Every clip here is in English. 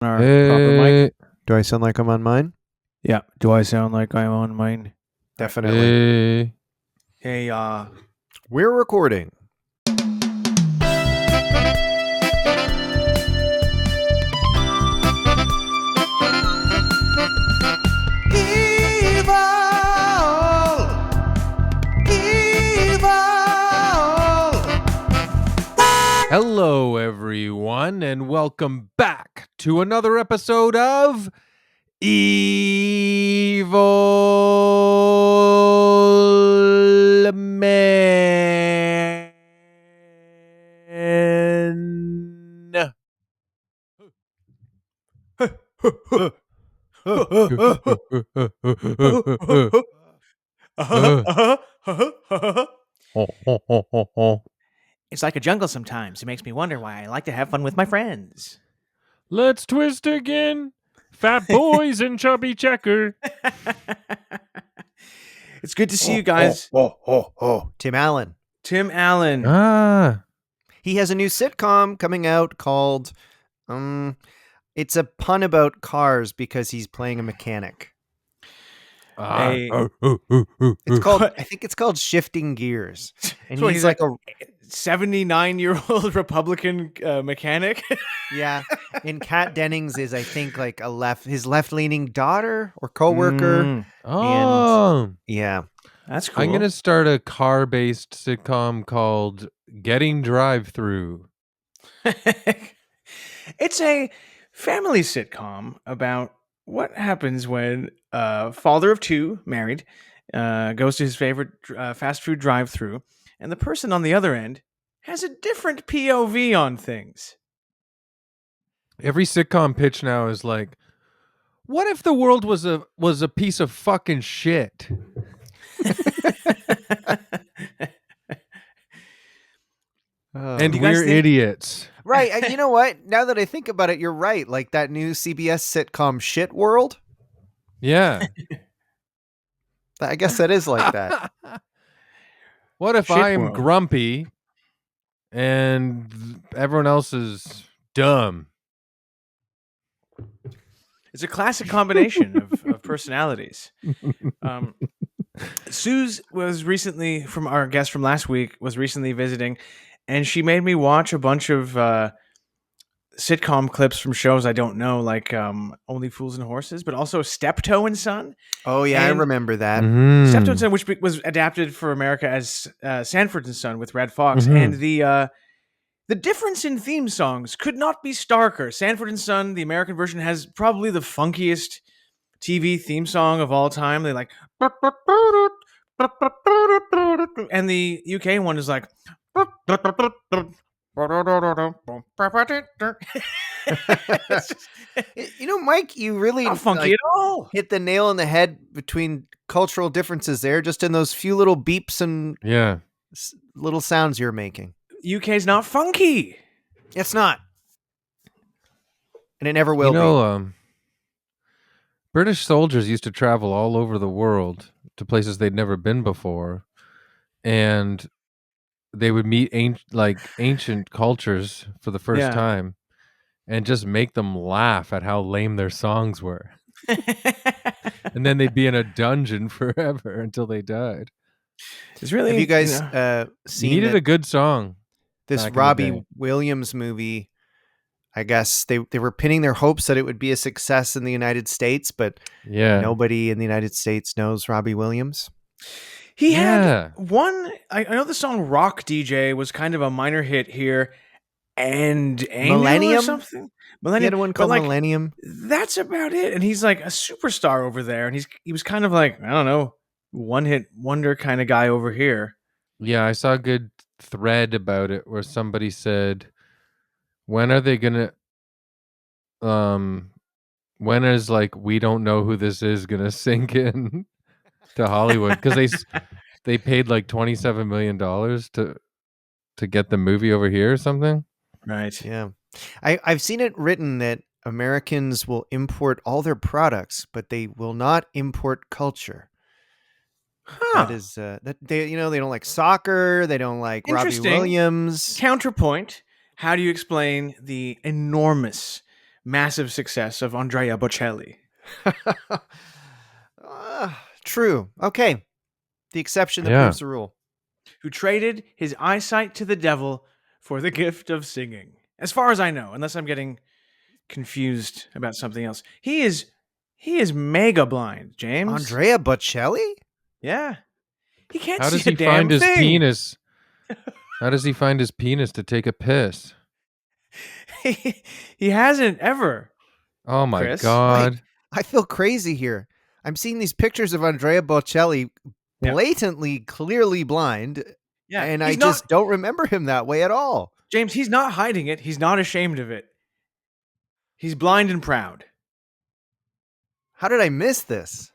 our proper mic. Hey, Do I sound like I'm on mine? Yeah. Do I sound like I'm on mine? Definitely. hey. Hey, We're recording. Hello, everyone, and welcome back to another episode of Evil Men. it's like a jungle sometimes. It makes me wonder why I like to have fun with my friends. Let's twist again. Fat boys and chubby checker. It's good to see you guys. Tim Allen. Tim Allen. Ah. He has a new sitcom coming out called it's a pun about cars because he's playing a mechanic. Hey. It's called I think it's called Shifting Gears. And So he's he's like a 79-year-old Republican mechanic. yeah, and Kat Dennings is I think like his left-leaning daughter or coworker. Oh. Yeah. That's cool. I'm going to start a car-based sitcom called Getting Drive-Through. It's a family sitcom about what happens when father of two, married, goes to his favorite fast food drive-through, and the person on the other end has a different POV on things. Every sitcom pitch now is like, what if the world was a piece of fucking shit? And Do you guys we're think- idiots. Right. You know what? Now that I think about it, you're right. Like that new CBS sitcom Shit World. Yeah. I guess that is like that. What if Shit I'm world. grumpy and everyone else is dumb? It's a classic combination of personalities. Suze was recently, from our guest from last week, was recently visiting, and she made me watch a bunch of sitcom clips from shows I don't know, like Only Fools and Horses, but also Steptoe and Son. Oh yeah, I And- remember that. Mhm. Steptoe and Son, which was adapted for America as Sanford and Son with Red Fox, Mhm. and the difference in theme songs could not be starker. Sanford and Son, the American version, has probably the funkiest TV theme song of all time. They like, and the UK one is like, it's just You know, Mike, you really not funky like, at all. hit the nail on the head between cultural differences there, just in those few little beeps and Yeah. little sounds you're making. UK's not funky. It's not. And it never will You be. know, British soldiers used to travel all over the world to places they'd never been before, and they would meet ancient cultures for the first Yeah. time, and just make them laugh at how lame their songs were. And then they'd be in a dungeon forever until they died. It's really. Have you guys You seen needed that a good song. this back in the Robbie day? Williams movie? I guess they were pinning their hopes that it would be a success in the United States, but Yeah. nobody in the United States knows Robbie Williams. He Yeah. had one. I know the song "Rock DJ" was kind of a minor hit here, and Angel or Millennium? something. He Millennium. had one but, called like, Millennium. That's about it. And he's like a superstar over there, and he was kind of like, I don't know, one hit wonder kind of guy over here. Yeah, I saw a good thread about it where somebody said, when are they gonna when is like we don't know who this is gonna sink in to Hollywood, because they paid like $27 million to get the movie over here or something. Right. Yeah. I've seen it written that Americans will import all their products, but they will not import culture. Huh. That is that they they don't like soccer, they don't like Robbie Interesting. Williams. Counterpoint. How do you explain the enormous massive success of Andrea Bocelli, True. Okay. The exception that Yeah. proves the rule. who traded his eyesight to the devil for the gift of singing. As far as I know, unless I'm getting confused about something else. He is mega blind, James. Andrea Bocelli? Yeah. He can't How see does a he damn find his thing. penis? How does he find his penis to take a piss? He hasn't ever. Oh my Chris? god. I feel crazy here. I'm seeing these pictures of Andrea Bocelli Yeah. blatantly, clearly blind, Yeah. and I he's just not, don't remember him that way at all. James, he's not hiding it. He's not ashamed of it. He's blind and proud. How did I miss this?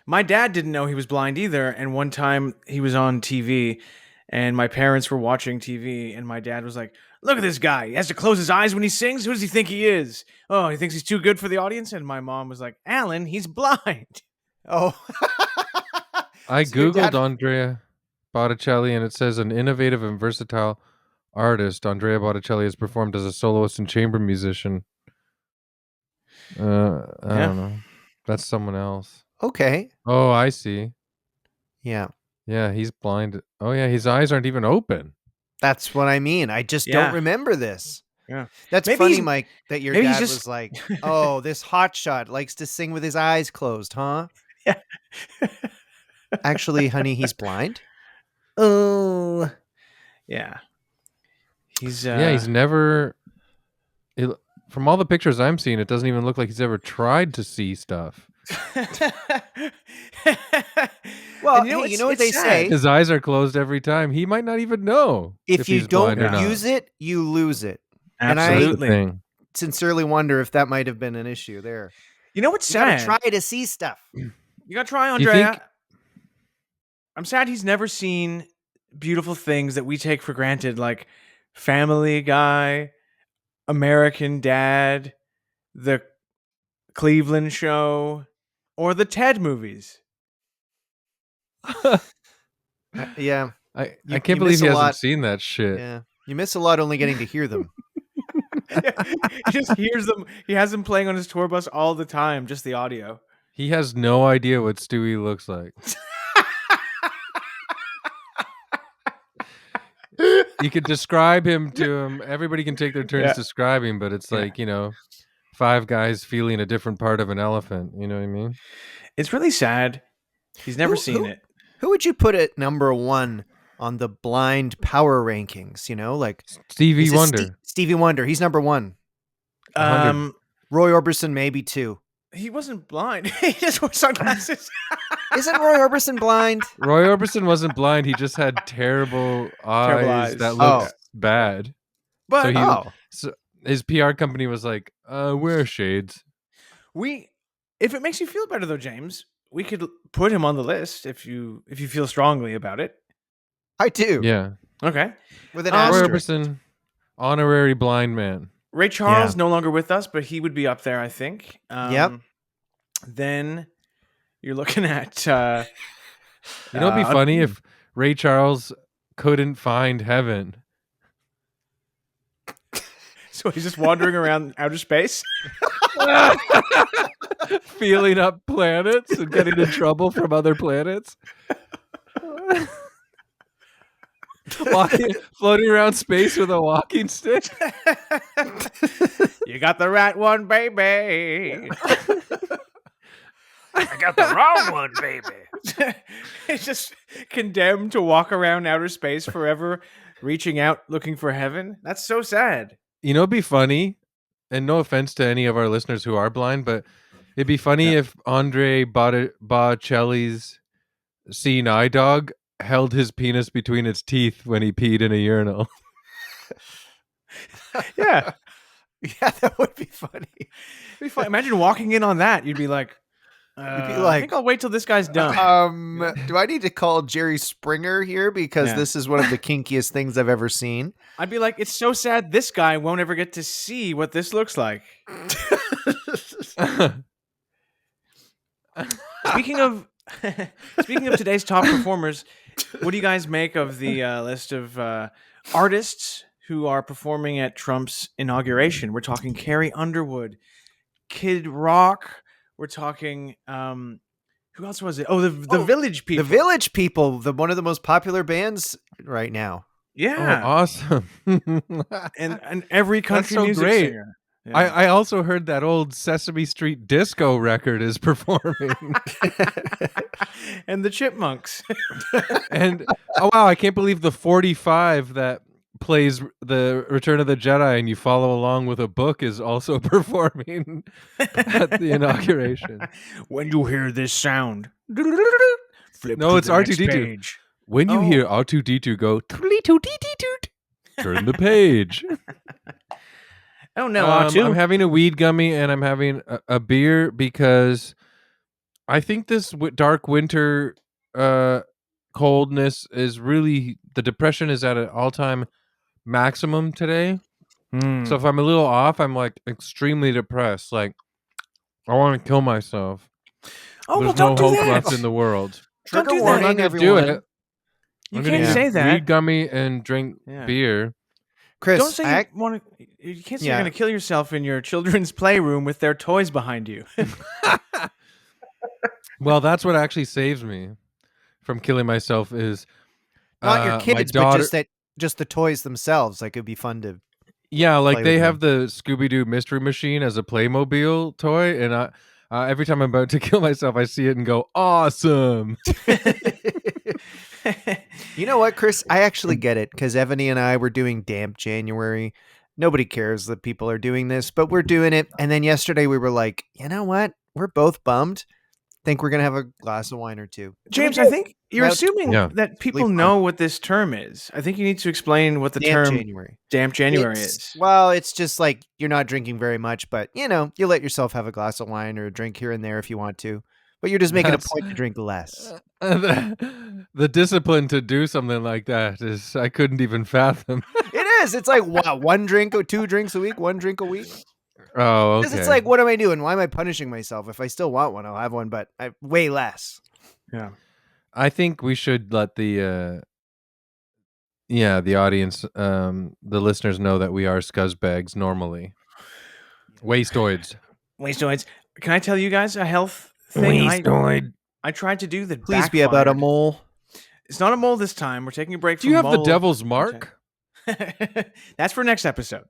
My dad didn't know he was blind either, and one time he was on TV and my parents were watching TV and my dad was like, "Look at this guy. He has to close his eyes when he sings. Who does he think he is? Oh, he thinks he's too good for the audience?" And my mom was like, "Alan, he's blind." Oh. I So your googled dad- Andrea Botticelli and it says an innovative and versatile artist. Andrea Botticelli has performed as a soloist and chamber musician. I don't know. That's someone else. Okay. Oh, I see. Yeah. Yeah, he's blind. Oh yeah, his eyes aren't even open. That's what I mean. I just Yeah. don't remember this. Yeah. That's Maybe funny, he's- Mike, that your maybe he's dad just- was like, "Oh, this hotshot likes to sing with his eyes closed, huh?" Yeah. Actually, honey, he's blind. Oh. Yeah. He's Yeah, he's never. From all the pictures I'm seeing, it doesn't even look like he's ever tried to see stuff. Well, And hey, you it's- know what it's they sad. say? His eyes are closed every time. He might not even know If you he's don't blind or not. use it, you lose it. And That's the Absolutely. thing. Sincerely wonder if that might have been an issue there. You know what's You gotta sad? try to see stuff. You gotta try, You Andrea. think- I'm sad he's never seen beautiful things that we take for granted, like Family Guy, American Dad, The Cleveland Show, or the Ted movies. Yeah, I You- can't you believe miss he a hasn't lot. seen that shit. yeah. You miss a lot only getting to hear them. He just hears them. He has them playing on his tour bus all the time, just the audio. He has no idea what Stewie looks like. You could describe him to him. Everybody can take their turns Yeah. describing, but it's Yeah. like, five guys feeling a different part of an elephant. You know what I mean? It's really sad. He's never Who- seen who- it. Who would you put at number one on the blind power rankings? You know, like Stevie is it Wonder. Stevie Wonder. He's number one. 100. Roy Orbison, maybe two. He wasn't blind. He just wore sunglasses. Isn't Roy Orbison blind? Roy Orbison wasn't blind. He just had terrible eyes, eyes. that Oh. looked bad. But So he- Oh, So his PR company was like, wear shades. if it makes you feel better though, James, we could put him on the list if you feel strongly about it. I do. Yeah. Okay. With an Roy Roy asterisk. Orbison, honorary blind man. Ray Charles no longer with us, but he would be up there, I think. Yep. Then you're looking at It'd be funny if Ray Charles couldn't find heaven. so he's just wandering around outer space. Feeling up planets and getting in trouble from other planets. Floating around space with a walking stick. You got the right one, baby. I got the wrong one, baby. He's just condemned to walk around outer space forever, reaching out looking for heaven. That's so sad. It'd be funny, and no offense to any of our listeners who are blind, but it'd be funny if Andre Bocelli's seeing eye dog held his penis between its teeth when he peed in a urinal. Yeah. Yeah, that would be funny. It'd be fun. Imagine walking in on that. You'd be like, be I like, think I'll wait till this guy's done. Do I need to call Jerry Springer here because Yeah. this is one of the kinkiest things I've ever seen? I'd be like, it's so sad this guy won't ever get to see what this looks like. Speaking of today's top performers, what do you guys make of the list of artists who are performing at Trump's inauguration. We're talking Carrie Underwood, Kid Rock. We're talking who else was it? Oh, the Village People. The Village People, one of the most popular bands right now. Yeah. Oh, awesome. and every country so music great. singer. Yeah. I also heard that old Sesame Street disco record is performing. And the Chipmunks. And oh wow, I can't believe the 45 that plays the Return of the Jedi and you follow along with a book is also performing at the inauguration. When you hear this sound, flip No, to it's the next R2D2. page. When you Oh. hear R2D2 go "Tweedledee-dee-doot," turn the page. Oh no, R2. I'm having a weed gummy and I'm having a beer because I think this dark winter coldness is really, the depression is at an all-time maximum today. Hmm. So if I'm a little off, I'm like extremely depressed. Like I want to kill myself. Oh, There's well, no don't do hope that. left in the world. Don't do Trigger that. Well, I'm not warning, gonna everyone. do it. You I'm can't gonna say eat that. weed gummy and drink Yeah. beer. Chris, Don't say you want to. You can't say Yeah. you're going to kill yourself in your children's playroom with their toys behind you. Well, that's what actually saves me from killing myself is not your my kids, but daughter. just the toys themselves. Like it'd be fun to. Yeah, like play they with have the Scooby-Doo Mystery Machine as a Playmobil toy, and every time I'm about to kill myself, I see it and go, awesome. You know what, Chris? I actually get it because Evany and I were doing Damp January. Nobody cares that people are doing this, but we're doing it. And then yesterday we were like, you know what? We're both bummed. Think we're gonna have a glass of wine or two. James, I think you're Now- assuming Yeah. that people fun. know what this term is. I think you need to explain what the Damp term January. Damp January It's- is. Well, it's just like you're not drinking very much, but you let yourself have a glass of wine or a drink here and there if you want to. But you're just making That's- a point to drink less. The discipline to do something like that is, I couldn't even fathom. It is. It's like what, 1 drink or 2 drinks a week, 1 drink a week. Oh, okay. Because it's like, what am I doing? Why am I punishing myself? If I still want one, I'll have one, but way less. Yeah. I think we should let the audience, the listeners know that we are scuzzbags normally. Wastoids. Wastoids. Can I tell you guys a health thing? I tried to do that. Please be about a backfired. mole. It's not a mole this time. We're taking a break Do from you have the mole devil's mark? content. That's for next episode.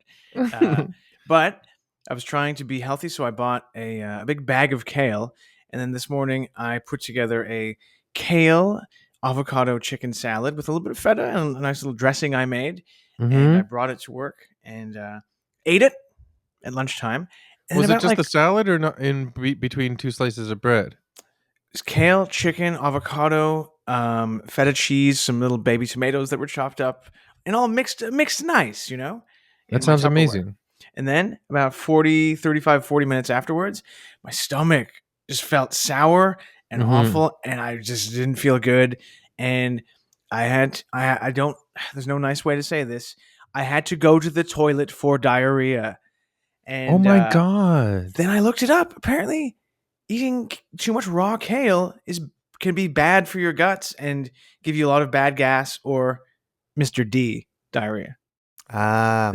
But I was trying to be healthy, so I bought a big bag of kale, and then this morning I put together a kale avocado chicken salad with a little bit of feta and a nice little dressing I made, and Mhm. I brought it to work and ate it at lunchtime. And Was then it just the salad or not in between 2 slices of bread? it's kale, chicken, avocado, feta cheese, some little baby tomatoes that were chopped up, and all mixed nice, in That my sounds Tupperware. amazing. And then about 40 minutes afterwards, my stomach just felt sour and Mhm. awful, and I just didn't feel good. And I don't, there's no nice way to say this. I had to go to the toilet for diarrhea. And Oh my god. then I looked it up. Apparently, eating too much raw kale can be bad for your guts and give you a lot of bad gas or Mr. D diarrhea. Ah,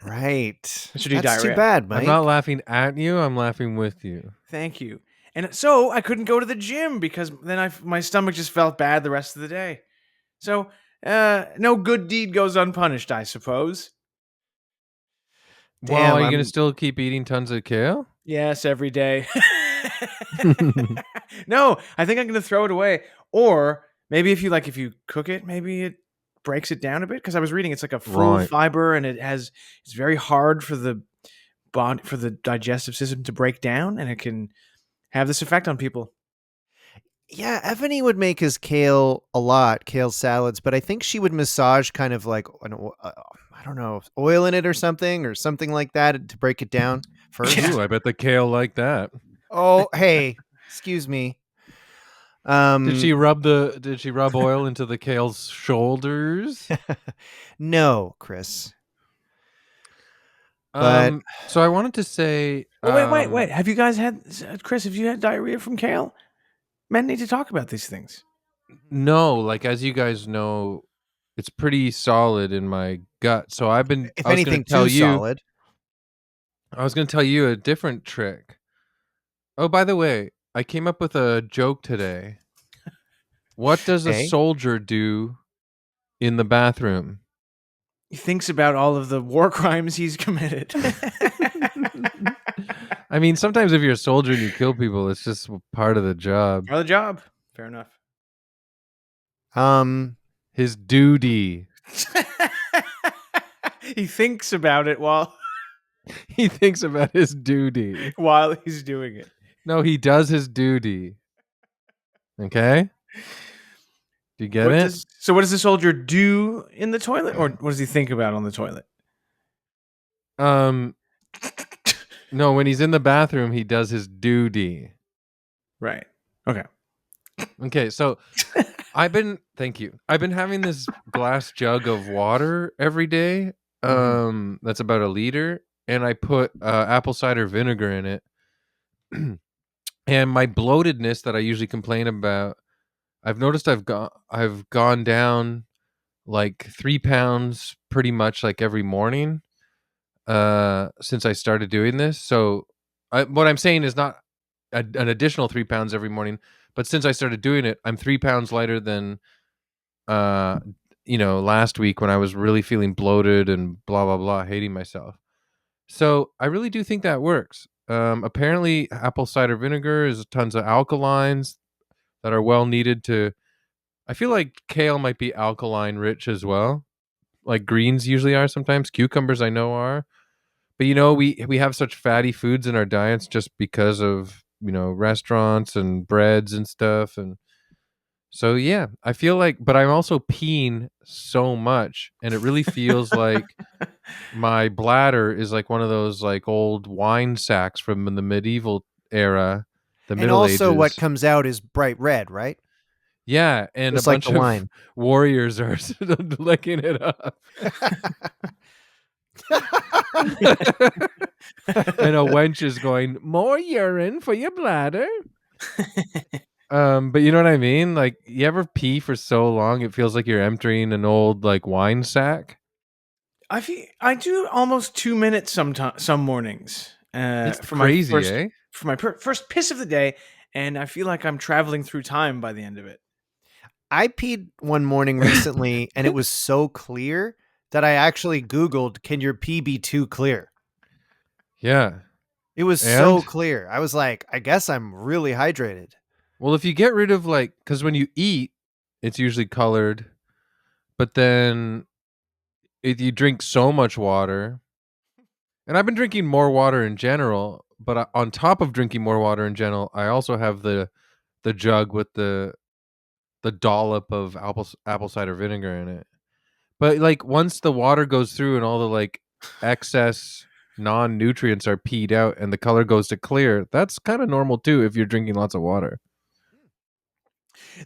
right. Mr. D That's too diarrhea. bad, Mike. I'm not laughing at you, I'm laughing with you. Thank you. And so I couldn't go to the gym because then my stomach just felt bad the rest of the day. So no good deed goes unpunished, I suppose. Well, Damn, are you I'm- gonna still keep eating tons of kale? Yes, every day. No, I think I'm going to throw it away. Or maybe if you cook it, maybe it breaks it down a bit. Because I was reading it's like a full Right. fiber and it's very hard for the digestive system to break down, and it can have this effect on people. Yeah, Evany would make his kale salads, but I think she would massage kind of like I don't know, oil in it or something like that to break it down first. Yeah. Ooh, I bet the kale like that. Oh, hey, excuse me. Did she rub oil into the kale's shoulders? No, Chris. But- So I wanted to say Oh, wait. Have you guys Chris, have you had diarrhea from kale? Men need to talk about these things. No, like as you guys know, it's pretty solid in my gut. So If I was going anything, to tell too you, solid. I was going to tell you a different trick. Oh, by the way, I came up with a joke today. What does a Okay. soldier do in the bathroom? He thinks about all of the war crimes he's committed. I mean, sometimes if you're a soldier and you kill people, it's just part of the job. Or the job. Fair enough. His duty. He thinks about it while He thinks about his duty. he's doing it. No, he does his duty. Okay? Do you get it? So what does the soldier do in the toilet, or what does he think about on the toilet? No, when he's in the bathroom, he does his duty. Right. Okay. Okay, so thank you. I've been having this glass jug of water every day. That's about 1 liter, and I put apple cider vinegar in it. And my bloatedness that I usually complain about, I've noticed I've gone down like 3 pounds pretty much like every morning since I started doing this. So what I'm saying is not an additional 3 pounds every morning, but since I started doing it, I'm 3 pounds lighter than last week when I was really feeling bloated and blah blah blah, hating myself. So I really do think that works. Apparently apple cider vinegar is tons of alkalines that are well needed to. I feel like kale might be alkaline rich as well, like greens usually are. Sometimes cucumbers I know are. But we have such fatty foods in our diets just because of restaurants and breads and stuff. And so yeah, I feel like, but I'm also peeing so much, and it really feels like my bladder is like one of those like old wine sacks from the medieval era, the And Middle also, what Ages. comes out is bright red, right? Yeah, and Just a like bunch the of wine. warriors are licking it up. And a wench is going, more urine for your bladder. But you know what I mean? Like, you ever pee for so long it feels like you're emptying an old like wine sack? I do almost 2 minutes some mornings. It's For crazy, my eh? first piss of the day, and I feel like I'm traveling through time by the end of it. I peed one morning recently, and it was so clear that I actually Googled, "Can your pee be too clear?" Yeah. It was so And clear. I was like, I guess I'm really hydrated. well, if you get rid of like, because when you eat, it's usually colored, but then if you drink so much water, and I've been drinking more water in general, but on top of drinking more water in general, I also have the jug with the dollop of apple cider vinegar in it. But like once the water goes through and all the like excess non-nutrients are peed out and the color goes to clear, that's kind of normal too if you're drinking lots of water.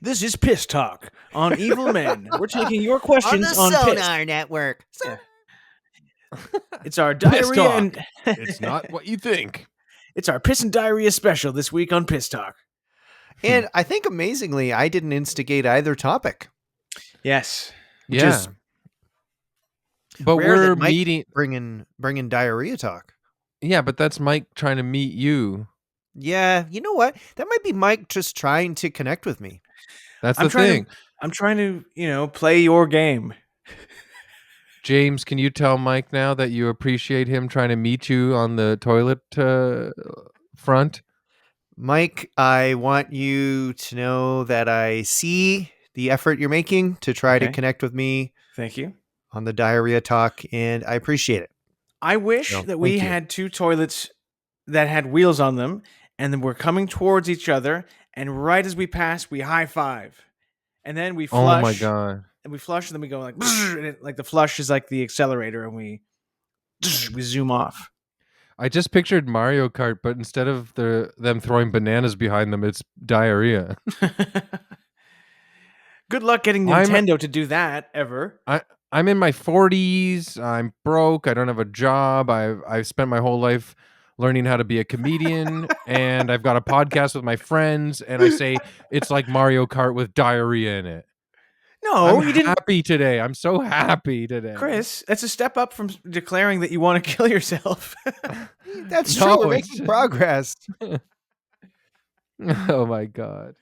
This is Piss Talk on Evil Men. We're taking your questions on piss. Network. Yeah. It's our Piss diarrhea Talk. and It's not what you think. it's our piss and diarrhea special this week on Piss Talk. And I think amazingly, I didn't instigate either topic. Yes. Which Yeah. is But rare we're that Mike meeting. bringing diarrhea talk. Yeah, but that's Mike trying to meet you. Yeah, you know what? That might be Mike just trying to connect with me. That's the thing. I'm trying to, play your game. James, can you tell Mike now that you appreciate him trying to meet you on the toilet front? Mike, I want you to know that I see the effort you're making to try to Okay. connect with me Thank you. on the diarrhea talk, and I appreciate it. I wish No, that we thank you. had two toilets that had wheels on them, and then we're coming towards each other, and right as we pass, we high five, and then we flush. Oh my god. And we flush, and then we go like, and like the flush is like the accelerator, and we zoom off. I just pictured Mario Kart, but instead of them throwing bananas behind them, it's diarrhea. Good luck getting Nintendo to do that ever. I'm in my 40s. I'm broke. I don't have a job. I've spent my whole life learning how to be a comedian, and I've got a podcast with my friends, and I say it's like Mario Kart with diarrhea in it. No, I'm you didn't. happy today. I'm so happy today. Chris, that's a step up from declaring that you want to kill yourself. That's No, true. We're it's making just- progress. Oh my god.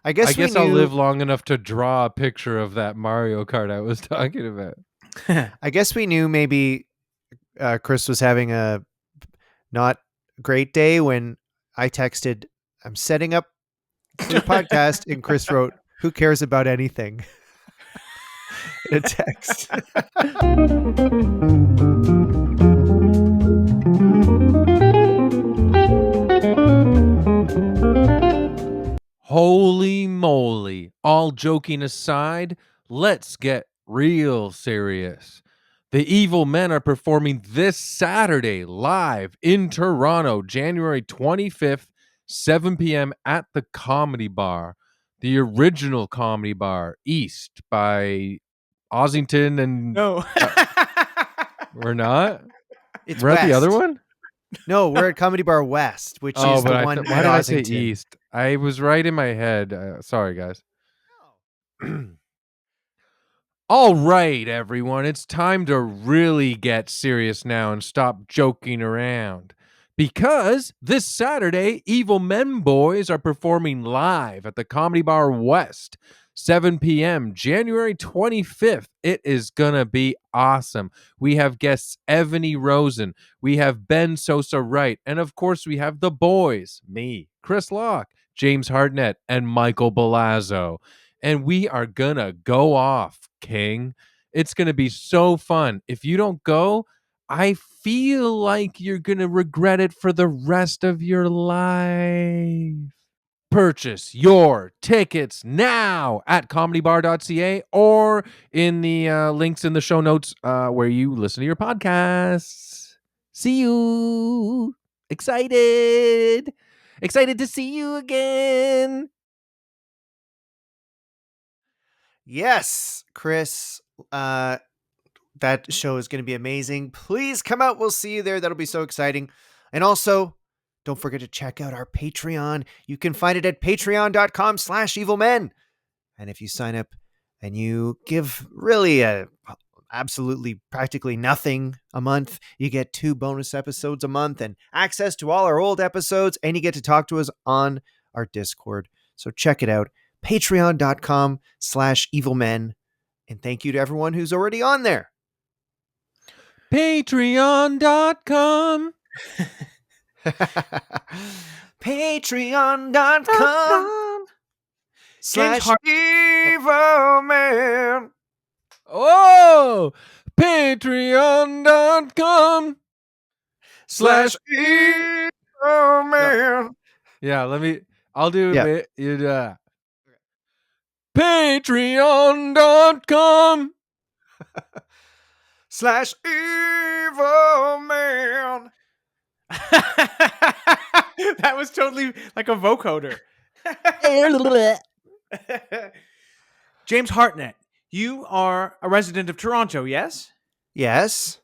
I guess I guess we I'll knew. live long enough to draw a picture of that Mario Kart I was talking about. I guess we knew maybe Chris was having a not great day when I texted, "I'm setting up for the podcast," and Chris wrote, "Who cares about anything?" in a text. Holy moly. All joking aside, let's get real serious. The Evil Men are performing this Saturday live in Toronto, January 25th, 7 p.m. at the Comedy Bar, the original Comedy Bar, East by Ossington and No. we're not. It's We're at the other West. one. No, we're at Comedy Bar West, which Oh, is but the one. why at did I say Ossington. East? I was right in my head. Sorry, guys. All right, everyone. It's time to really get serious now and stop joking around. Because this Saturday, Evil Men Boys are performing live at the Comedy Bar West, 7 p.m., January 25th. It is going to be awesome. We have guests Ebony Rosen, we have Ben Sosa Wright, and of course, we have the boys, me, Chris Locke, James Hartnett, and Michael Belazzo. And we are going to go off, King. It's going to be so fun. If you don't go, I feel like you're going to regret it for the rest of your life. Purchase your tickets now at comedybar.ca or in the links in the show notes where you listen to your podcasts. See you. Excited. Excited to see you again. Yes, Chris. That show is going to be amazing. Please come out. We'll see you there. That'll be so exciting. And also, don't forget to check out our Patreon. You can find it at patreon.com/evilmen. And if you sign up and you give really absolutely practically nothing a month, you get 2 bonus episodes a month and access to all our old episodes, and you get to talk to us on our Discord. So check it out. Patreon.com/evilmen. And thank you to everyone who's already on there. Patreon.com. Patreon.com/evilmen. Oh, patreon.com. /evilmen. Yeah, I'll do Yeah. it. You do that. Patreon.com. /evilmen. That was totally like a vocoder. James Hartnett, you are a resident of Toronto, yes? Yes.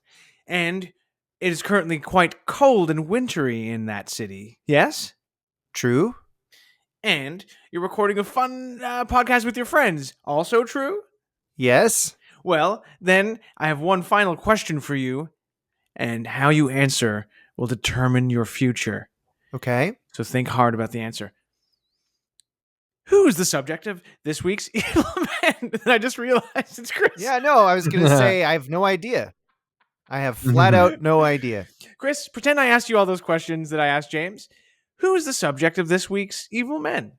And it is currently quite cold and wintry in that city, yes? True. And you're recording a fun podcast with your friends, also true? Yes. Well, then I have one final question for you, and how you answer will determine your future. Okay. So think hard about the answer. Who is the subject of this week's Evil Men? I just realized it's Chris. Yeah, no, I was going to say I have no idea. I have flat out no idea. Chris, pretend I asked you all those questions that I asked James. Who is the subject of this week's Evil Men?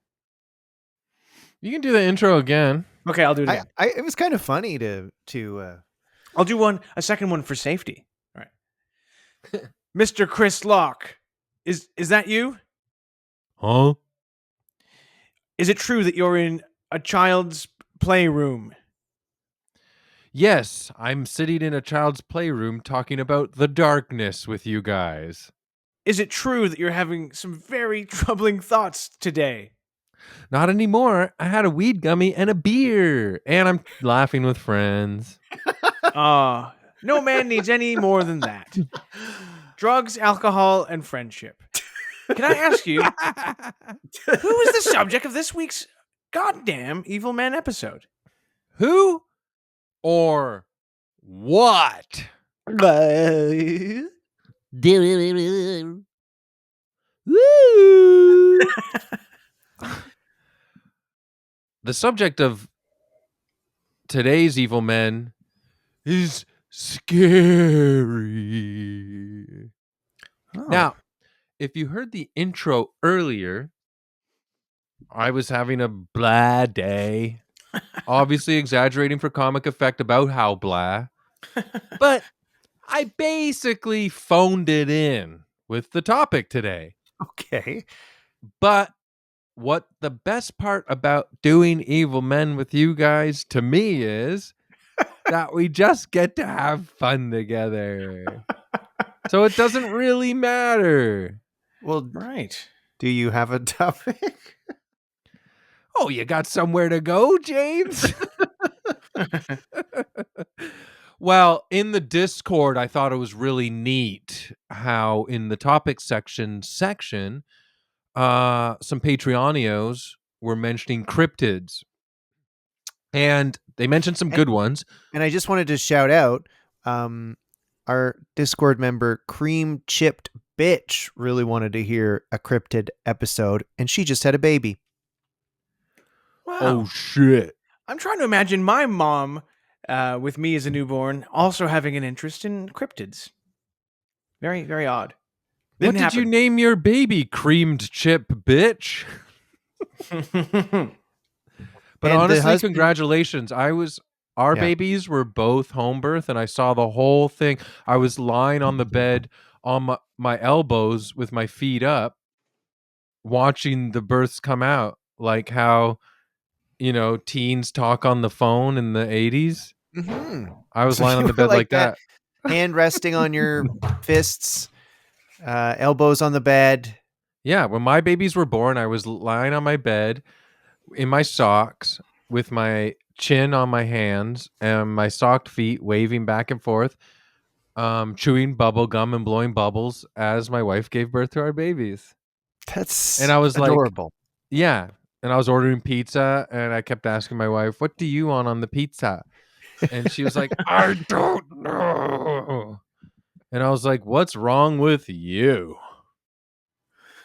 You can do the intro again. Okay, I'll do it again. It was kind of funny to I'll do a second one for safety. All right. Mr. Chris Locke, is that you? Huh? Is it true that you're in a child's playroom? Yes, I'm sitting in a child's playroom talking about the darkness with you guys. Is it true that you're having some very troubling thoughts today? Not anymore. I had a weed gummy and a beer, and I'm laughing with friends. No man needs any more than that. Drugs, alcohol, and friendship. Can I ask you, who is the subject of this week's goddamn Evil Men episode? Who or what? Woo! The subject of today's evil men is scary. Oh. Now, if you heard the intro earlier, I was having a blah day. Obviously exaggerating for comic effect about how blah. But I basically phoned it in with the topic today. Okay. But what the best part about doing Evil Men with you guys to me is that we just get to have fun together. So it doesn't really matter. Well, Right. do you have a topic? Oh, you got somewhere to go, James? Well, in the Discord, I thought it was really neat how in the topic section, some Patreonios were mentioning cryptids. And they mentioned some good ones. And I just wanted to shout out our Discord member, Cream Chipped Bitch, really wanted to hear a cryptid episode, and she just had a baby. Wow. Oh, shit. I'm trying to imagine my mom, with me as a newborn, also having an interest in cryptids. Very, very odd. What did you name your baby? Creamed Chip Bitch? But And the honestly, husband- congratulations. Our Yeah. babies were both home birth, and I saw the whole thing. I was lying on the bed on my elbows with my feet up, watching the births come out, like how, teens talk on the phone in the 80s. Mm-hmm. I was So lying on you the were bed like that. Hand resting on your fists, elbows on the bed. Yeah, when my babies were born, I was lying on my bed in my socks with my chin on my hands and my socked feet waving back and forth, chewing bubble gum and blowing bubbles as my wife gave birth to our babies. That's And I was adorable. Yeah. And I was ordering pizza and I kept asking my wife, "What do you want on the pizza?" And she was like, "I don't know." And I was like, "What's wrong with you?"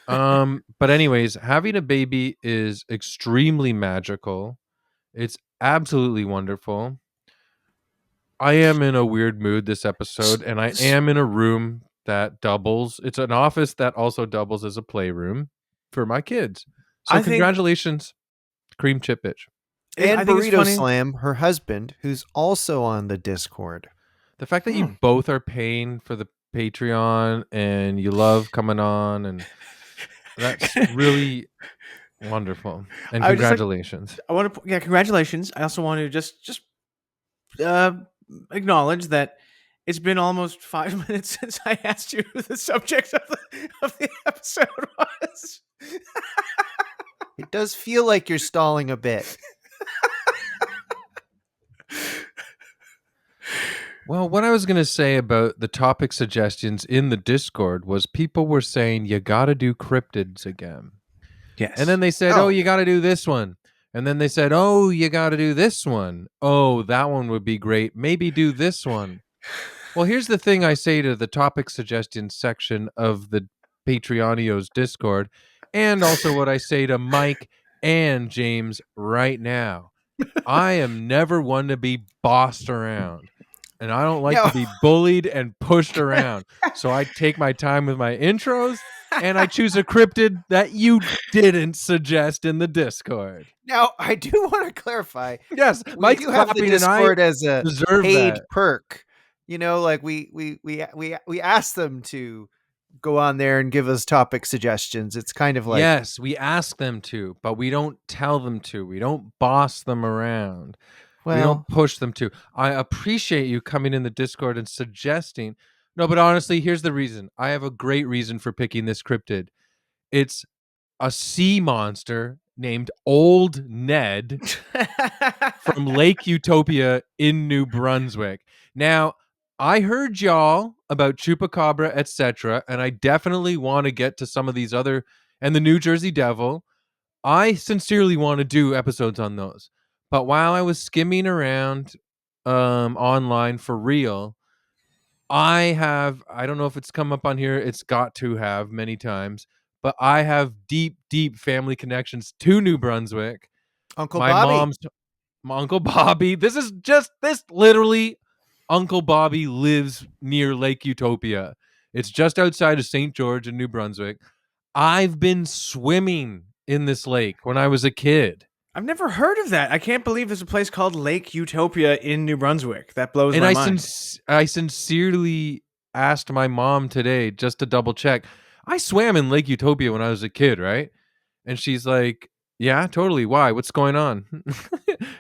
But anyways, having a baby is extremely magical. It's absolutely wonderful. I am in a weird mood this episode, and I am in a room that doubles. It's an office that also doubles as a playroom for my kids. So I think- congratulations, Cream Chip Bitch. And I think it's Burrito funny- Slam, her husband, who's also on the Discord. The fact that you both are paying for the Patreon and you love coming on, and that's really wonderful. And I would just like- congratulations. I want to, congratulations. I also want to just acknowledge that it's been almost 5 minutes since I asked you who the subject of the episode was. It does feel like you're stalling a bit. Well, what I was going to say about the topic suggestions in the Discord was people were saying you got to do cryptids again. Yes. And then they said, Oh. "Oh, you got to do this one." And then they said, "Oh, you got to do this one. Oh, that one would be great. Maybe do this one." Well, here's the thing I say to the topic suggestions section of the Patreonio's Discord, and also what I say to Mike and James right now. I am never one to be bossed around. And I don't like No. to be bullied and pushed around. So I take my time with my intros, and I choose a cryptid that you didn't suggest in the Discord. Now, I do want to clarify. Yes, We Mike's do have the clapping and I Discord as a deserve paid that. perk. You know, like we asked them to go on there and give us topic suggestions. It's kind of like Yes, we ask them to, but we don't tell them to. We don't boss them around. We well, don't push them to. I appreciate you coming in the Discord and suggesting. No, but honestly, here's the reason. I have a great reason for picking this cryptid. It's a sea monster named Old Ned from Lake Utopia in New Brunswick. Now, I heard y'all about Chupacabra, etc., and I definitely want to get to some of these other, and the New Jersey Devil. I sincerely want to do episodes on those. But while I was skimming around online for real, I don't know if it's come up on here. It's got to have many times, but I have deep, deep family connections to New Brunswick. Uncle My Bobby. my Uncle Bobby. This literally Uncle Bobby lives near Lake Utopia. It's just outside of St. George in New Brunswick. I've been swimming in this lake when I was a kid. I've never heard of that. I can't believe there's a place called Lake Utopia in New Brunswick. That blows And my mind. I sincerely asked my mom today just to double check. I swam in Lake Utopia when I was a kid, right? And she's like, yeah, totally. Why? What's going on?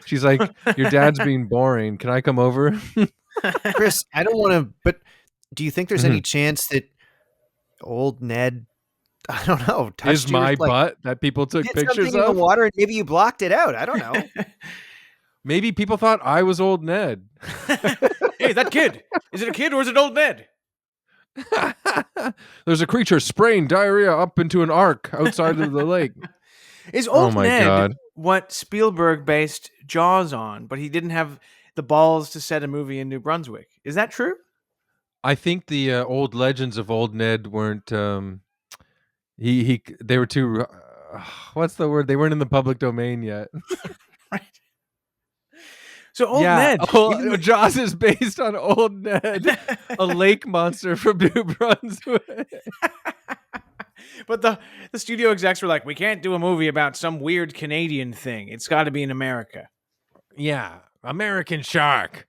She's like, your dad's being boring. Can I come over? Chris, I don't want to, but do you think there's any chance that old Ned, I don't know, touched Is my butt that people took did pictures something in of? the water and maybe you blocked it out? I don't know. Maybe people thought I was old Ned. Hey, that kid. Is it a kid or is it old Ned? There's a creature spraying diarrhea up into an arc outside of the lake. Is old my Ned God. what Spielberg based Jaws on, but he didn't have the balls to set a movie in New Brunswick? Is that true? I think the old legends of old Ned weren't. They were too. What's the word? They weren't in the public domain yet. Right. So old Ned. Oh, Jaws is based on old Ned, a lake monster from New Brunswick. But the studio execs were like, we can't do a movie about some weird Canadian thing. It's got to be in America. Yeah, American shark.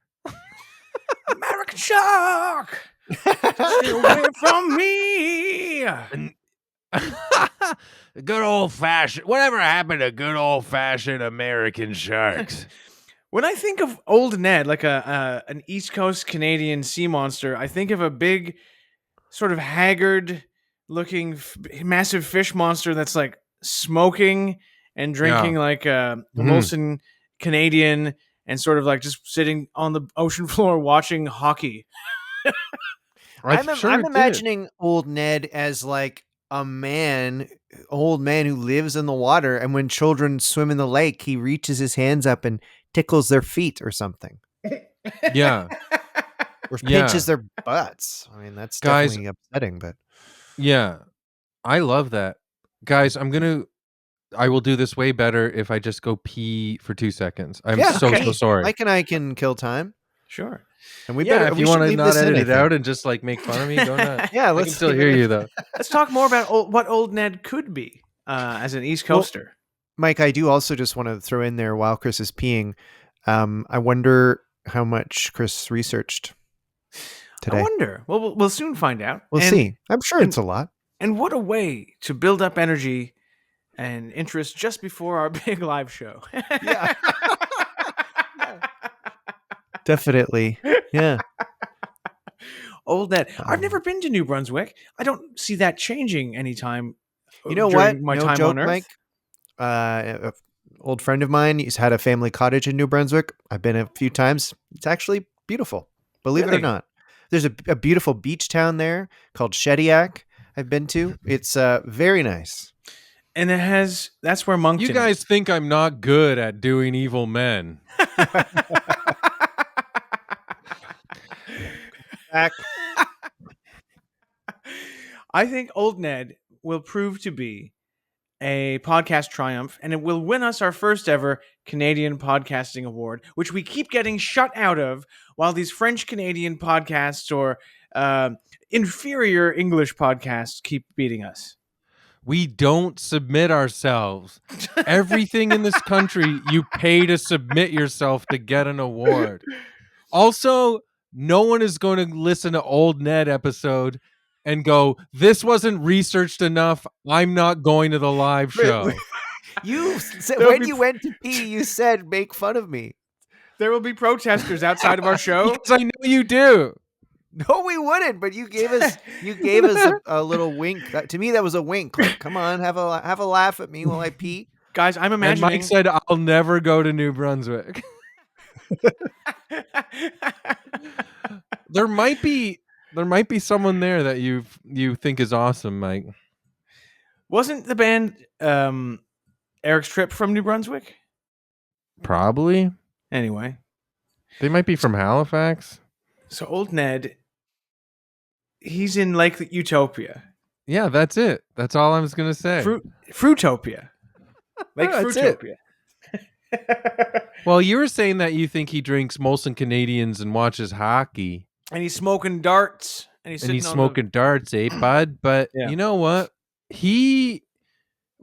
American shark! Stay away from me! Good old fashioned. Whatever happened to good old fashioned American sharks? When I think of old Ned, like an East Coast Canadian sea monster, I think of a big, sort of haggard-looking, massive fish monster that's like smoking and drinking like a Molson Canadian, and sort of like just sitting on the ocean floor watching hockey. I'm imagining old Ned as like a old man who lives in the water, and when children swim in the lake, he reaches his hands up and tickles their feet or something. Yeah. Or pinches their butts. I mean, that's definitely upsetting, but yeah, I love that. Guys, I will do this way better if I just go pee for 2 seconds. I'm so sorry. Mike and I can kill time. Sure. And we if you want to not edit it out and just like make fun of me, go nuts. Yeah, I can still hear you though. Let's talk more about what old Ned could be as an East Coaster. Mike, I do also just want to throw in there while Chris is peeing. I wonder how much Chris researched today. I wonder. Well, we'll soon find out. We'll see. I'm sure it's a lot. And what a way to build up energy and interest just before our big live show. Yeah. Definitely. Yeah. Old Ned. I've never been to New Brunswick. I don't see that changing anytime. You know during what? My no time joke, on Earth. Mike. An old friend of mine, he's had a family cottage in New Brunswick. I've been a few times. It's actually beautiful. Believe it or Really? not. There's a beautiful beach town there called Shediac I've been to. It's very nice. And that's where Moncton You guys think I'm not good at doing evil men. Back. I think Old Ned will prove to be a podcast triumph, and it will win us our first ever Canadian Podcasting Award, which we keep getting shut out of while these French Canadian podcasts or inferior English podcasts keep beating us. We don't submit ourselves. Everything in this country, you pay to submit yourself to get an award. Also, no one is going to listen to Old Ned episode and go, this wasn't researched enough. I'm not going to the live show. You said, when you went to pee, you said, make fun of me. There will be protesters outside of our show. Because I know you do. No, we wouldn't. But you gave us a little wink. To me, that was a wink. Like, come on, have a laugh at me while I pee. Guys, I'm And imagining. Mike said, I'll never go to New Brunswick. There might be someone there that you think is awesome, Mike. Wasn't the band Eric's Trip from New Brunswick? Probably. Anyway, They might be from Halifax. so old Ned, he's in Lake Utopia. Yeah, that's it. That's all I was gonna say. Fruitopia. Lake That's it. Fruitopia. Well, you were saying that you think he drinks Molson Canadians and watches hockey, And he's smoking darts. And he's and he's sitting on smoking darts, eh, bud? But Yeah. you know what? He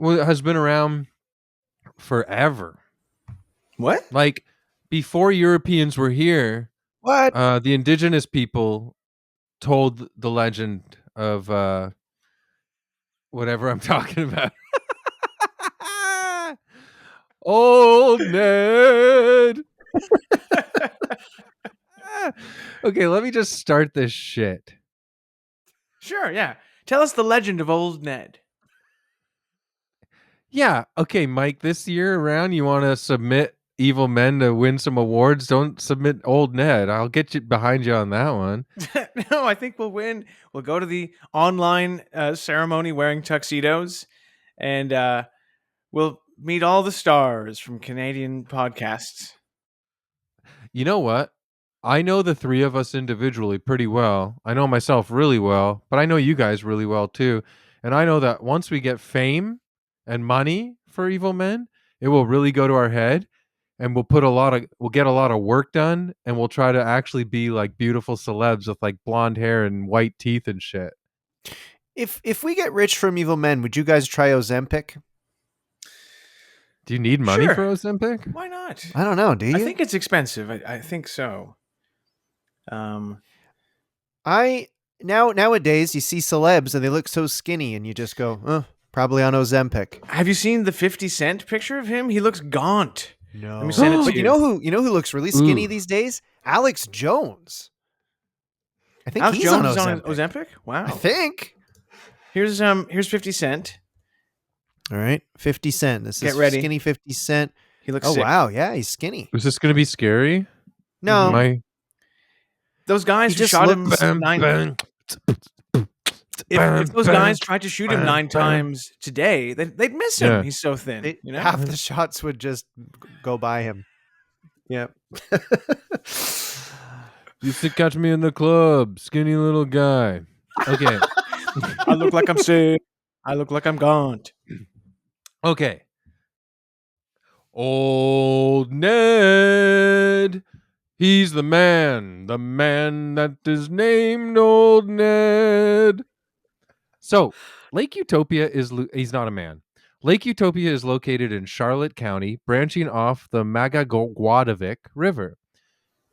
has been around forever. What? Like before Europeans were here, What? the indigenous people told the legend of whatever I'm talking about. Old Ned. Okay, let me just start this shit. Sure, yeah. Tell us the legend of old Ned. Yeah, okay, Mike, this year around you want to submit Evil Men to win some awards, don't submit Old Ned. I'll get you behind you on that one. No, I think we'll win. We'll go to the online ceremony wearing tuxedos, and we'll meet all the stars from Canadian podcasts. You know what? I know the three of us individually pretty well. I know myself really well, but I know you guys really well too. And I know that once we get fame and money for Evil Men, it will really go to our head, and we'll get a lot of work done, and we'll try to actually be like beautiful celebs with like blonde hair and white teeth and shit. If we get rich from Evil Men, would you guys try Ozempic? Do you need money Sure. for Ozempic? Why not? I don't know. Do you? I think it's expensive. I think so. Nowadays you see celebs and they look so skinny, and you just go, probably on Ozempic. Have you seen the 50 Cent picture of him? He looks gaunt. No. Let me send it to But you. you know who looks really skinny Ooh. these days? Alex Jones. I think Alex he's Jones on is on Ozempic. Ozempic? Wow. I think. Here's 50 Cent. All right, 50 Cent. This Get is ready. skinny 50 Cent. He looks Oh sick. wow, yeah, he's skinny. Is this going to be scary? No, My Those guys He who just shot him looks- if those guys tried to shoot him 9 times today, they'd miss him. Yeah. He's so thin. You know? half the shots would just go by him. Yep. used to catch me in the club, skinny little guy. Okay. I look like I'm sick. I look like I'm gaunt. Okay. Old Ned. He's the man that is named Old Ned. So, Lake Utopia he's not a man. Lake Utopia is located in Charlotte County, branching off the Magaguadavic River.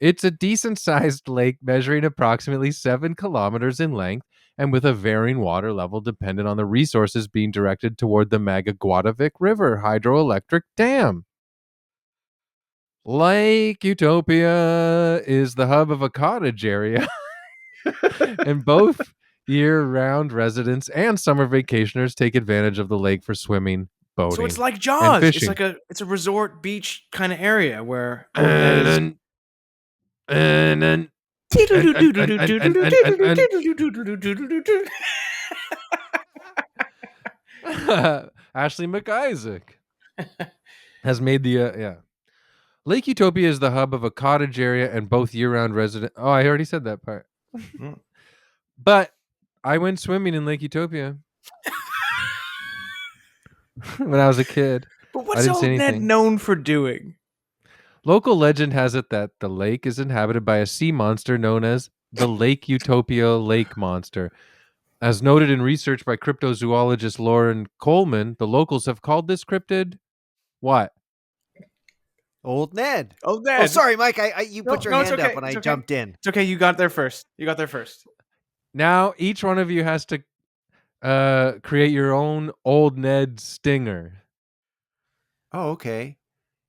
It's a decent-sized lake measuring approximately 7 kilometers in length and with a varying water level dependent on the resources being directed toward the Magaguadavic River hydroelectric dam. Lake Utopia is the hub of a cottage area, and both year-round residents and summer vacationers take advantage of the lake for swimming, boating, So it's like Jaws. It's fishing. like it's a resort beach kind of area where old Ned is- and then Ashley McIsaac has made the Lake Utopia is the hub of a cottage area and both year-round resident. Oh, I already said that part. Mm. But I went swimming in Lake Utopia when I was a kid. But I what's didn't old say Ned anything. known for doing? Local legend has it that the lake is inhabited by a sea monster known as the Lake Utopia Lake Monster. As noted in research by cryptozoologist Lauren Coleman, the locals have called this cryptid what? Old Ned. Old Ned. Oh, sorry, Mike. You No, put your no, it's hand okay, up when it's I okay. jumped in. It's okay. You got there first. Now each one of you has to create your own Old Ned stinger. Oh, okay.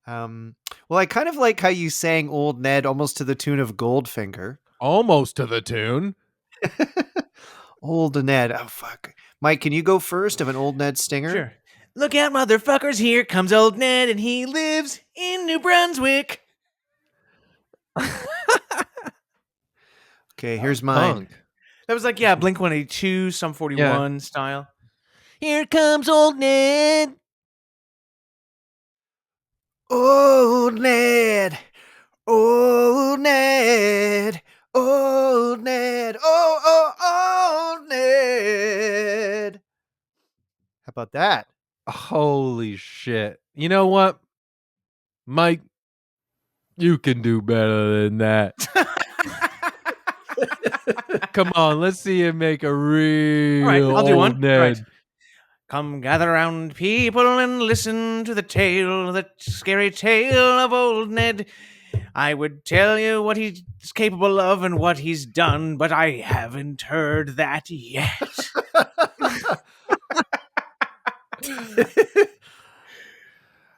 Well, I kind of like how you sang Old Ned almost to the tune of Goldfinger. Almost to the tune. Old Ned. Oh, fuck. Mike, can you go first of an Old Ned stinger? Sure. Look out, motherfuckers. Here comes old Ned, and he lives in New Brunswick. Okay, here's mine. Punk. That was like, Blink 182, Sum 41 style. Here comes Old Ned. Old Ned. Old Ned. Old Ned. Old Ned. How about that? Holy shit. You know what? Mike, you can do better than that. Come on, let's see you make a real All right, I'll do one. old All right. Ned. Come gather round, people, and listen to the tale, the scary tale of old Ned. I would tell you what he's capable of and what he's done, but I haven't heard that yet.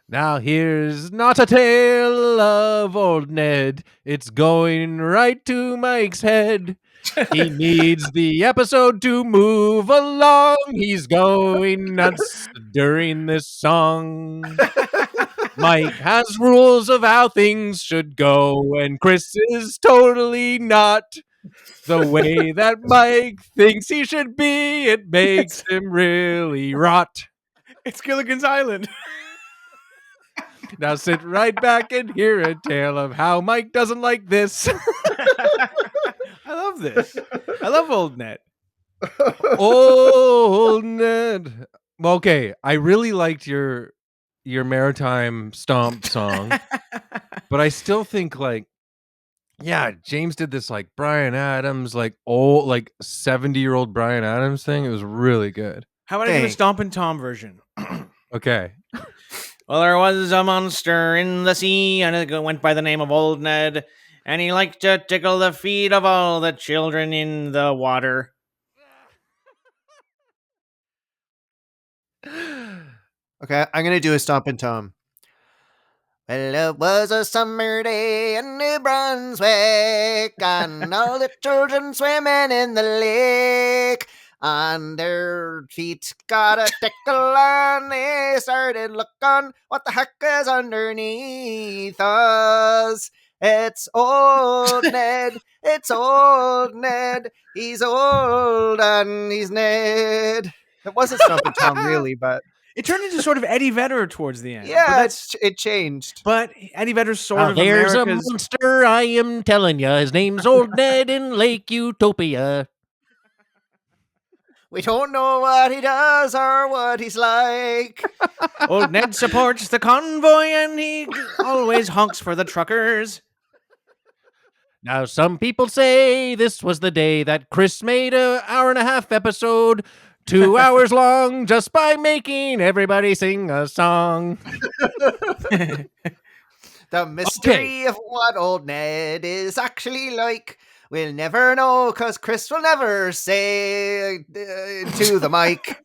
Now here's not a tale of old Ned. It's going right to Mike's head. He needs the episode to move along. He's going nuts during this song. Mike has rules of how things should go, and Chris is totally not the way that Mike thinks he should be. It makes him really rot. It's Gilligan's Island. Now sit right back and hear a tale of how Mike doesn't like this. I love this. I love old Ned. Old Ned. Well, okay, I really liked your maritime stomp song, but I still think like, yeah, James did this like Bryan Adams, like old, like 70-year-old Bryan Adams thing. It was really good. How about I do the Thanks. Stompin' Tom version? Okay. Well, there was a monster in the sea, and it went by the name of Old Ned, and he liked to tickle the feet of all the children in the water. Okay, I'm gonna do a Stompin' Tom. Well, it was a summer day in New Brunswick, and all the children swimming in the lake, and their feet got a tickle, and they started looking what the heck is underneath us. It's old Ned. It's old Ned. He's old and he's Ned. It wasn't Stompin' Tom, really, but It turned into sort of Eddie Vedder towards the end. yeah, it changed. But Eddie Vedder's sort Now of there's America's... a monster, I am telling ya. His name's Old Ned in Lake Utopia. We don't know what he does or what he's like. Old Ned supports the convoy, and he always honks for the truckers. Now, some people say this was the day that Chris made an hour-and-a-half episode, 2 hours long, just by making everybody sing a song. The mystery of what old Ned is actually like, we'll never know, because Chris will never say to the mic.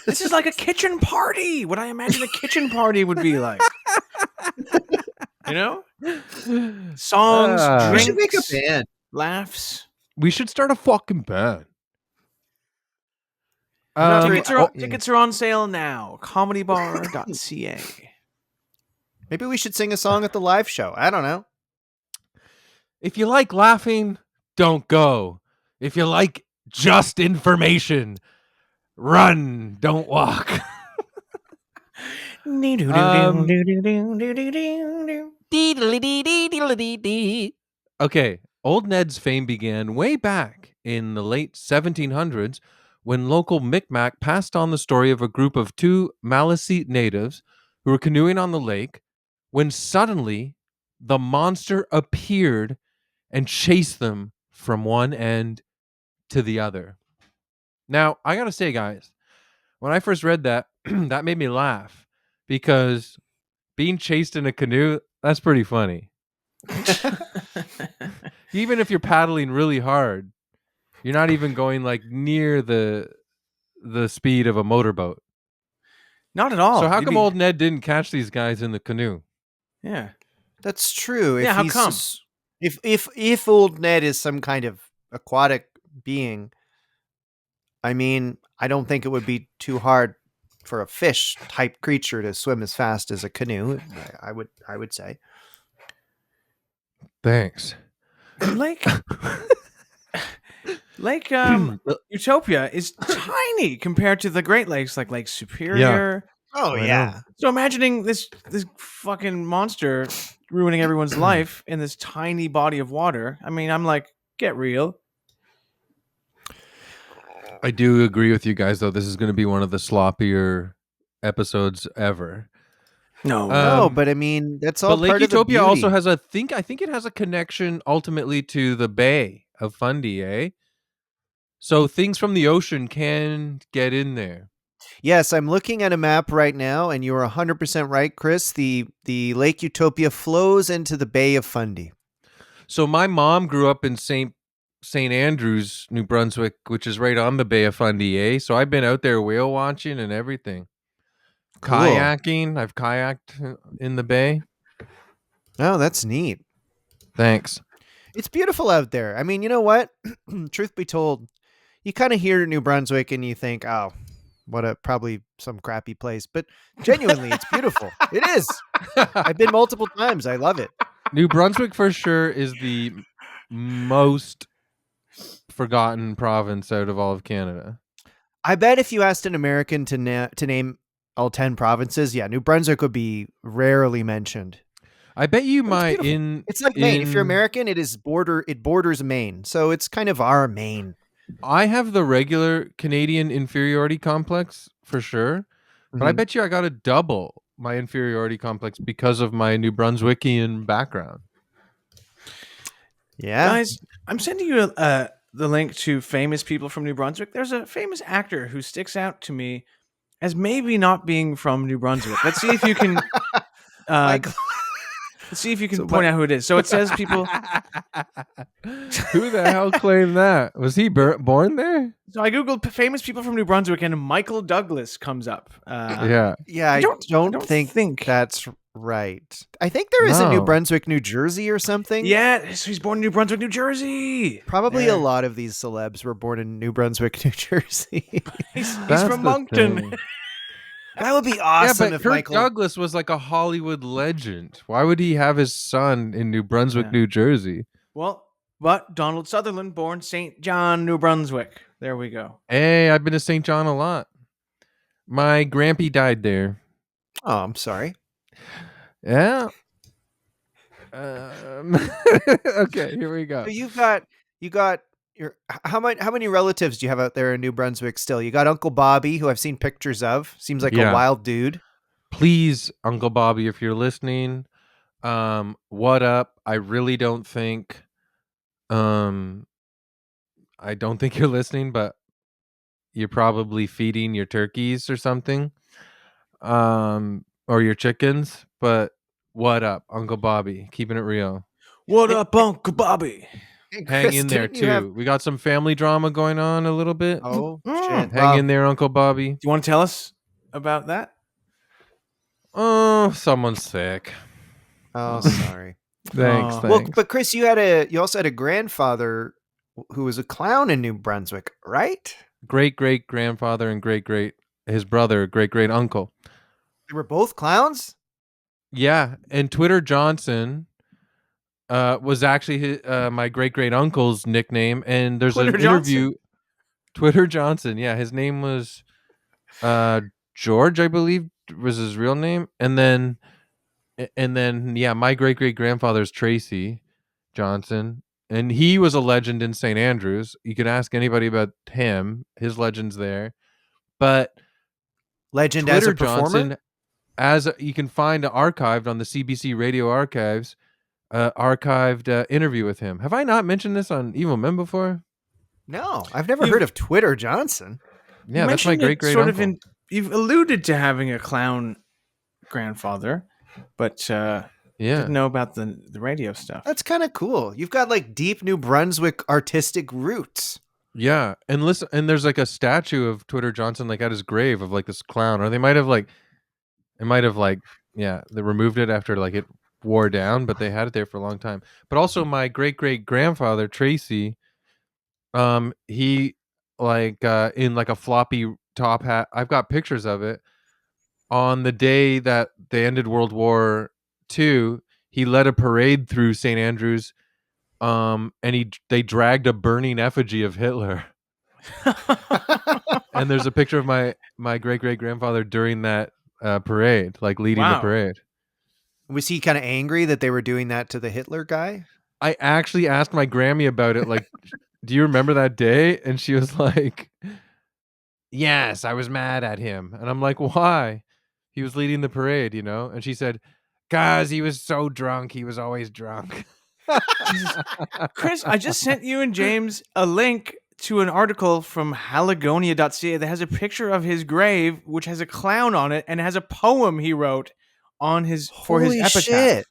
This is like a kitchen party. What I imagine a kitchen party would be like. You know? Songs, We We drinks, should make a band. laughs. We should start a fucking band. Tickets are on sale now. Comedybar.ca. Maybe we should sing a song at the live show. I don't know. If you like laughing, don't go. If you like just information, run, don't walk. Okay, Old Ned's fame began way back in the late 1700s when local Micmac passed on the story of a group of two Maliseet natives who were canoeing on the lake when suddenly the monster appeared and chased them from one end to the other. Now, I gotta say, guys, when I first read that, that made me laugh because being chased in a canoe, that's pretty funny. Even if you're paddling really hard, you're not even going like near the speed of a motorboat. Not at all. So how You'd come be- Old Ned didn't catch these guys in the canoe? Yeah. That's true. Yeah, how he's come? If old Ned is some kind of aquatic being, I mean, I don't think it would be too hard for a fish type creature to swim as fast as a canoe. I would say. Thanks. Like, Lake Utopia is tiny compared to the Great Lakes, like Lake Superior. Oh I know. yeah. So imagining this fucking monster ruining everyone's life in this tiny body of water. I mean, I'm like, get real. I do agree with you guys, though. This is going to be one of the sloppier episodes ever. No. No, but I mean that's all But Lake part of the Utopia also beauty. has I think it has a connection ultimately to the Bay of Fundy, eh? So things from the ocean can get in there. Yes, I'm looking at a map right now, and you're 100% right, Chris. The Lake Utopia flows into the Bay of Fundy. So my mom grew up in St. Andrews, New Brunswick, which is right on the Bay of Fundy, eh? So I've been out there whale watching and everything. Cool. Kayaking. I've kayaked in the bay. Oh, that's neat. Thanks. It's beautiful out there. I mean, you know what? Truth be told, you kind of hear New Brunswick and you think, oh, what a probably some crappy place. But genuinely, it's beautiful. It is. I've been multiple times. I love it. New Brunswick for sure is the most forgotten province out of all of Canada. I bet if you asked an American to name all 10 provinces, yeah, New Brunswick would be rarely mentioned. I bet you But might beautiful. It's like Maine. If you're American, it borders Maine. So it's kind of our Maine. I have the regular Canadian inferiority complex for sure, but I bet you I got to double my inferiority complex because of my New Brunswickian background. Yeah. Guys, I'm sending you the link to famous people from New Brunswick. There's a famous actor who sticks out to me as maybe not being from New Brunswick. Let's see if you can Michael. let's see if you can point out who it is. So it says people. Who the hell claimed that? Was he born there? So I googled famous people from New Brunswick, and Michael Douglas comes up. Yeah. Yeah, I don't think that's right. I think there is a New No. Brunswick, New Jersey or something. Yeah, so he's born in New Brunswick, New Jersey. Probably There. a lot of these celebs were born in New Brunswick, New Jersey. He's That's from the Moncton. thing. That would be Yeah, awesome but if Kirk Michael. Douglas was like a Hollywood legend. Why would he have his son in New Brunswick, Yeah. New Jersey? Well, but Donald Sutherland, born St. John, New Brunswick. There we go. Hey, I've been to St. John a lot. My grampy died there. Oh, I'm sorry. Yeah. Okay, here we go. So you got your how many relatives do you have out there in New Brunswick still? You got Uncle Bobby, who I've seen pictures of. Seems like Yeah. a wild dude. Please, Uncle Bobby, if you're listening, what up? I really don't think I don't think you're listening, but you're probably feeding your turkeys or something. Or your chickens, but what up, Uncle Bobby? Keeping it real. What up, Uncle Bobby? Hey, Hang Chris, in there didn't you have- too. We got some family drama going on a little bit. Oh Mm. shit! Hang in there, Uncle Bobby. Do you want to tell us about that? Oh, someone's sick. Oh, sorry. Thanks, Oh. thanks. Well, but Chris, you also had a grandfather who was a clown in New Brunswick, right? Great great grandfather and his brother, great great uncle. They were both clowns. Yeah, and Twitter Johnson was actually my great great uncle's nickname, and there's Twitter an interview. Twitter Johnson, yeah, his name was George, I believe, was his real name, and then yeah, my great great grandfather's Tracy Johnson, and he was a legend in St. Andrews. You can ask anybody about him; his legend's there. But Legend Twitter as a performer. Johnson, you can find archived on the CBC Radio archives, archived interview with him. Have I not mentioned this on Evil Men before? No, I've never You've- heard of Twitter Johnson. Yeah, that's my mentioned it great great sort uncle. of you've alluded to having a clown grandfather, but didn't know about the radio stuff. That's kind of cool. You've got like deep New Brunswick artistic roots. Yeah, and listen, and there's like a statue of Twitter Johnson like at his grave of like this clown, or they might have they removed it after like it wore down, but they had it there for a long time. But also my great great grandfather Tracy, he in like a floppy top hat. I've got pictures of it. On the day that they ended World War II, he led a parade through St. Andrews and they dragged a burning effigy of Hitler. And there's a picture of my great great grandfather during that parade, like leading the Wow. parade. Was he kind of angry that they were doing that to the Hitler guy? I actually asked my Grammy about it. Like, do you remember that day? And she was like, yes, I was mad at him. And I'm like, why? He was leading the parade, you know? And she said, "'Cause he was so drunk. He was always drunk." Jesus. Chris, I just sent you and James a link to an article from halagonia.ca that has a picture of his grave, which has a clown on it and has a poem he wrote on his for his Holy epitaph. shit.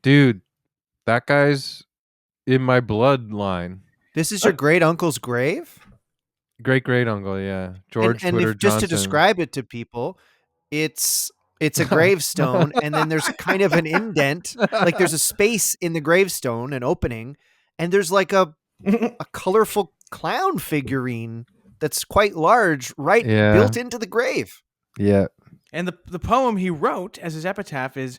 Dude, that guy's in my bloodline. This is your great uncle's grave? Great great uncle, yeah. George and Twitter if, just to Johnson. describe it to people, it's a gravestone, and then there's kind of an indent, like there's a space in the gravestone, an opening, and there's like a colorful clown figurine that's quite large, right, Yeah. built into the grave. Yeah. And the poem he wrote as his epitaph is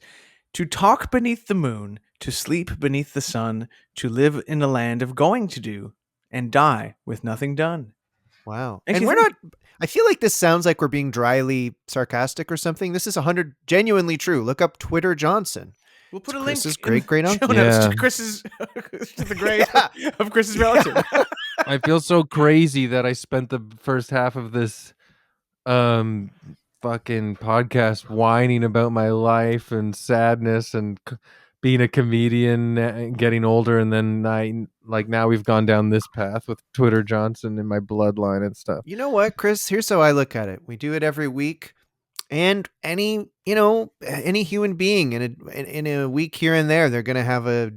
to talk beneath the moon, to sleep beneath the sun, to live in a land of going to do, and die with nothing done. Wow. Makes And you we're think. not, I feel like this sounds like we're being dryly sarcastic or something. This is 100 genuinely true. Look up Twitter Johnson. We'll put It's a link Chris's in the great show uncle. notes Yeah. to Chris's to the grave of Chris's relative. I feel so crazy that I spent the first half of this fucking podcast whining about my life and sadness and being a comedian and getting older, and then now we've gone down this path with Twitter Johnson in my bloodline and stuff. You know what, Chris? Here's how I look at it. We do it every week. And any human being in a week here and there, they're going to have a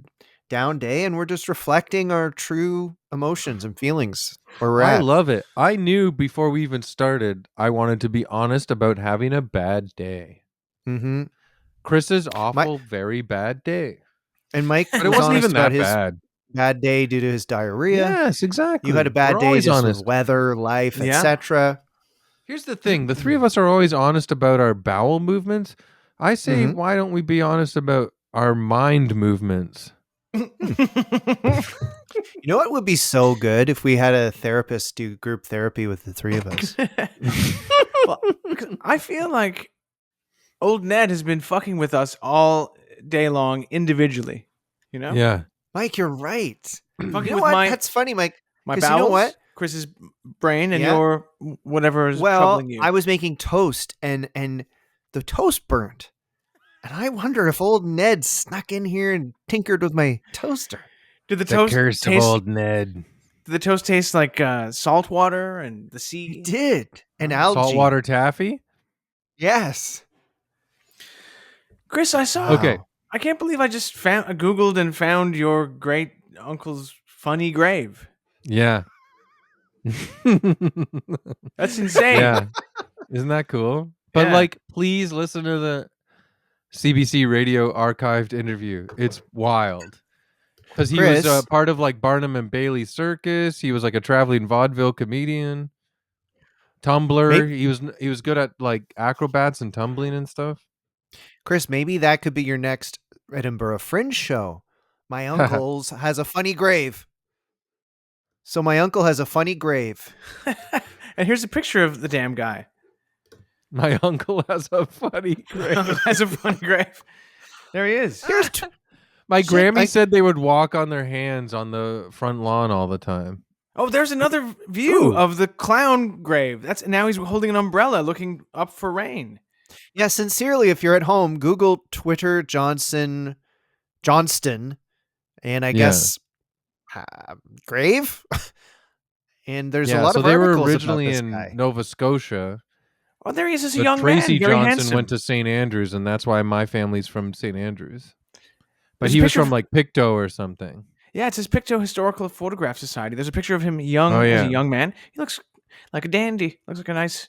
down day, and we're just reflecting our true emotions and feelings where we're I at. love it. I knew before we even started I wanted to be honest about having a bad day. Mm-hmm. Chris's awful, very bad day. And Mike But it was wasn't honest even about that his bad. bad day due to his diarrhea. Yes, exactly. You had a bad We're day always just honest. with weather, life, Yeah. etc. Here's the thing. The three of us are always honest about our bowel movements. I say, Mhm. why don't we be honest about our mind movements? You know what would be so good if we had a therapist do group therapy with the three of us? Well, 'cause I feel like old Ned has been fucking with us all day long individually. You know? Yeah. Mike, you're right. Fucking You know with what? That's funny, Mike. my 'cause bowels, you know what? Chris's brain, and Yeah. your whatever is Well, troubling you. I was making toast, and the toast burnt. And I wonder if old Ned snuck in here and tinkered with my toaster. Did the The toast curse taste? of old Ned. Did the toast taste like salt water and the sea? He did. And algae. Saltwater taffy? Yes. Chris, I saw. Okay. I can't believe I just Googled and found your great uncle's funny grave. Yeah. That's insane. Yeah. Isn't that cool? But Yeah. please listen to the CBC radio archived interview. It's wild. Because he was Chris? part of Barnum and Bailey Circus. He was a traveling vaudeville comedian. Tumbler. He was good at acrobats and tumbling and stuff. Chris, maybe that could be your next Edinburgh Fringe show. My uncle's has a funny grave. So my uncle has a funny grave. And here's a picture of the damn guy. My uncle has a funny grave. Has a funny grave. There he is. Here's My Shit, Grammy said they would walk on their hands on the front lawn all the time. Oh, there's another view Ooh. of the clown grave. Now he's holding an umbrella, looking up for rain. Yeah, sincerely, if you're at home, Google Twitter Johnston, and I guess grave. And there's a lot so of they were articles originally about this in guy. Nova Scotia. Oh, there he is as a But young Tracy man. Very Johnson handsome. went to St. Andrews, and that's why my family's from St. Andrews. But There's he a was picture from Pictou or something. Yeah, it's his Pictou Historical Photograph Society. There's a picture of him young Oh, as yeah. a young man. He looks like a dandy. Looks like a nice,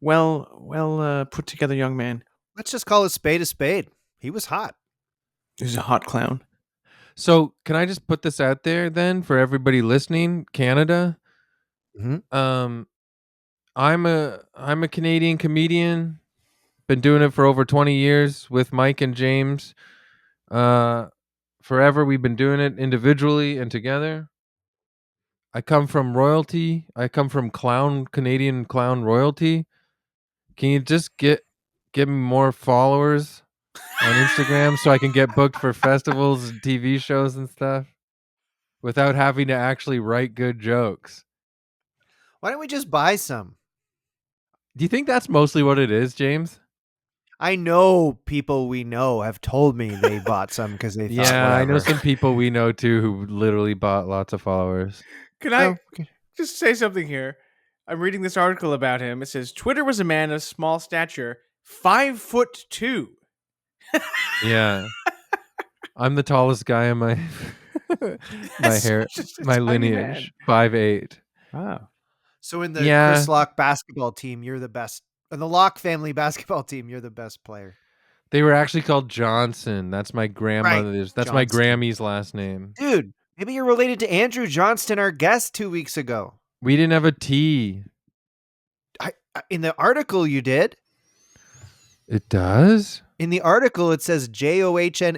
well put together young man. Let's just call a spade a spade. He was hot. He's a hot clown. So can I just put this out there then for everybody listening, Canada? Mhm. I'm a Canadian comedian. Been doing it for over 20 years with Mike and James. forever. We've been doing it individually and together. I come from royalty. I come from Canadian clown royalty. Can you just give me more followers on Instagram so I can get booked for festivals and TV shows and stuff without having to actually write good jokes? Why don't we just buy some? Do you think that's mostly what it is, James? I know people we know have told me they bought some because they thought, Yeah, I know whatever. some people we know too who literally bought lots of followers. Can I Oh, okay. just say something here? I'm reading this article about him. It says Twitter was a man of small stature, 5'2". Yeah. I'm the tallest guy in my That's hair, just a my tiny lineage. 5'8". man. Wow. So in the Yeah. Chris Locke basketball team, you're the best. In the Locke family basketball team, you're the best player. They were actually called Johnson. That's my grandmother's. That's my Johnston. Grammy's last name. Dude, maybe you're related to Andrew Johnston, our guest 2 weeks ago. We didn't have a T. In the article you did. It does? In the article, it says Johnston.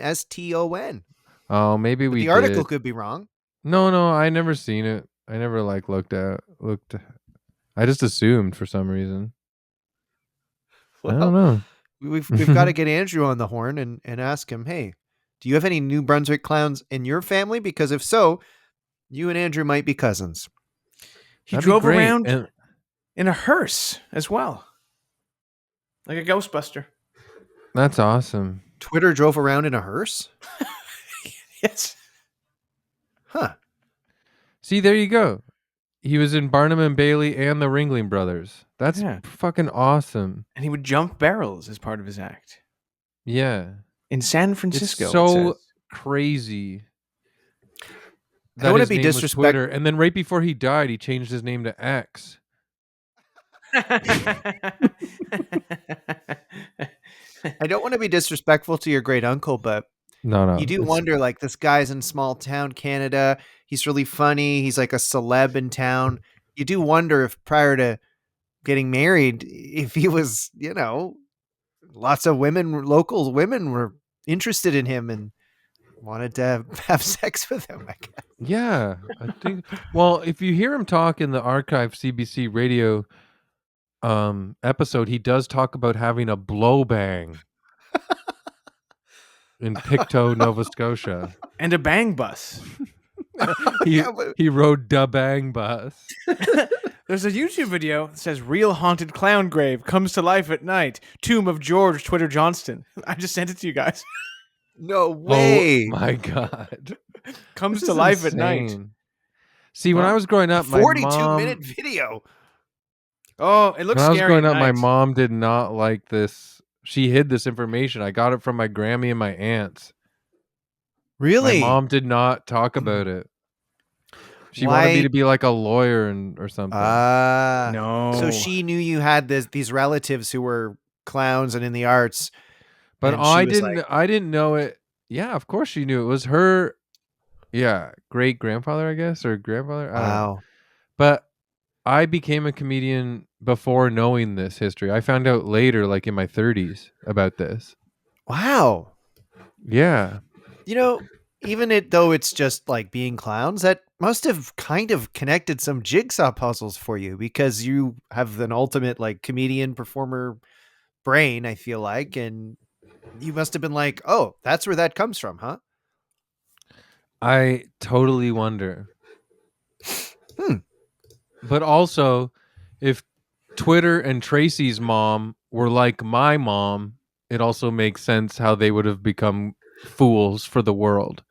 Oh, maybe But we the article did. could be wrong. No, I never seen it. I never looked. I just assumed for some reason. I don't know. We've got to get Andrew on the horn and ask him, hey, do you have any New Brunswick clowns in your family? Because if so, you and Andrew might be cousins. He That'd be drove great. around And in a hearse as well, like a Ghostbuster. that's awesome. Twitter drove around in a hearse? Yes. Huh. See, there you go. He was in Barnum and Bailey and the Ringling Brothers. That's Yeah. fucking awesome. And he would jump barrels as part of his act Yeah. in San Francisco. It's it so says. crazy. I don't wanna his be name was disrespect- Twitter, and then right before he died, he changed his name to X. I don't want to be disrespectful to your great uncle, but No. you do it's- wonder, like, this guy's in small town Canada. He's really funny. He's like a celeb in town. You do wonder if prior to getting married, if he was, lots of local women were interested in him and wanted to have sex with him, I guess. Yeah, I think. Well, if you hear him talk in the archive CBC radio episode, he does talk about having a blow bang in Pictou, Nova Scotia. And a bang bus. He Yeah, but- he rode da bang bus. There's a YouTube video that says real haunted clown grave comes to life at night. Tomb of George Twitter Johnston. I just sent it to you guys. No way. Oh my god, Comes This to is life at night. insane. See, when Well, I was growing up, my 42-minute video. Oh, it looks when I was scary. growing at up, my night. mom did not like this. She hid this information. I got it from my Grammy and my aunts. Really? My mom did not talk about it. She wanted Why- me to be like a lawyer or something. No. So she knew you had these relatives who were clowns and in the arts. but and she I was didn't. like- I didn't know it. Yeah, of course she knew. It was her. Yeah, great grandfather, I guess, or grandfather. I don't know. Wow. But I became a comedian before knowing this history. I found out later, like in my 30s, about this. Wow. Yeah. Even though it's just like being clowns, that must have kind of connected some jigsaw puzzles for you because you have an ultimate like comedian performer brain, I feel like, and you must have been like, oh, that's where that comes from, huh? I totally wonder. Hmm. But also, if Twitter and Tracy's mom were like my mom, it also makes sense how they would have become fools for the world.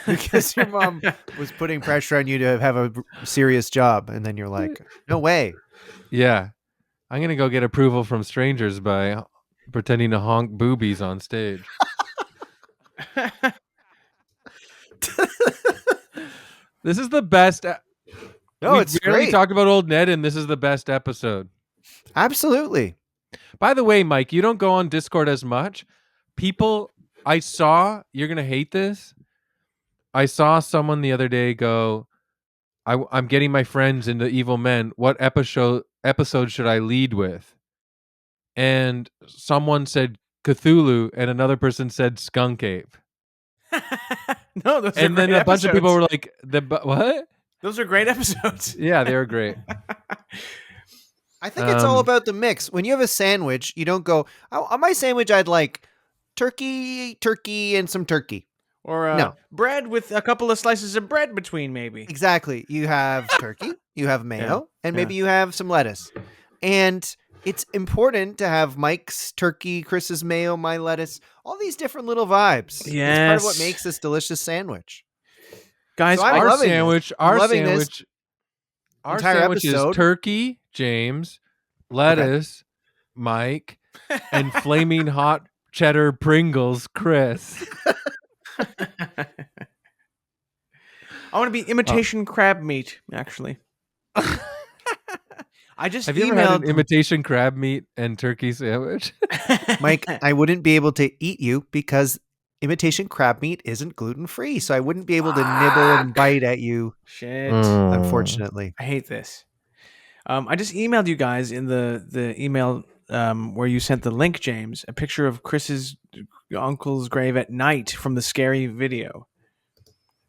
Because your mom was putting pressure on you to have a serious job, and then you're like, no way. Yeah. I'm going to go get approval from strangers by pretending to honk boobies on stage. This is the best. No, we it's barely great. talk about old Ned, and this is the best episode. Absolutely. By the way, Mike, you don't go on Discord as much. People, I saw, you're going to hate this. I saw someone the other day go, I'm getting my friends into Evil Men. What episode should I lead with? And someone said, Cthulhu, and another person said skunk ape. No, those are And then great a bunch of people episodes. were like, what? Those are great episodes. Yeah, they were great. I think it's all Um, about the mix. When you have a sandwich, you don't go, oh, on my sandwich, I'd like turkey, and some turkey. Or No. bread with a couple of slices of bread between, maybe. Exactly. You have turkey, you have mayo, and maybe yeah. you have some lettuce. And it's important to have Mike's turkey, Chris's mayo, my lettuce, all these different little vibes. It's part of what Yes. makes this delicious sandwich. Guys, So I'm our loving sandwich, this. I'm our loving this sandwich, our entire sandwich is episode. turkey, James, lettuce, Mike, and flaming hot cheddar Pringles, Chris. I want to be imitation crab meat, actually. I just Have you ever had an emailed- imitation crab meat and turkey sandwich? Mike, I wouldn't be able to eat you because imitation crab meat isn't gluten-free. So I wouldn't be able to nibble and Fuck. bite at you, Shit. unfortunately. I hate this. I just emailed you guys in the email where you sent the link, James, a picture of Chris's uncle's grave at night from the scary video.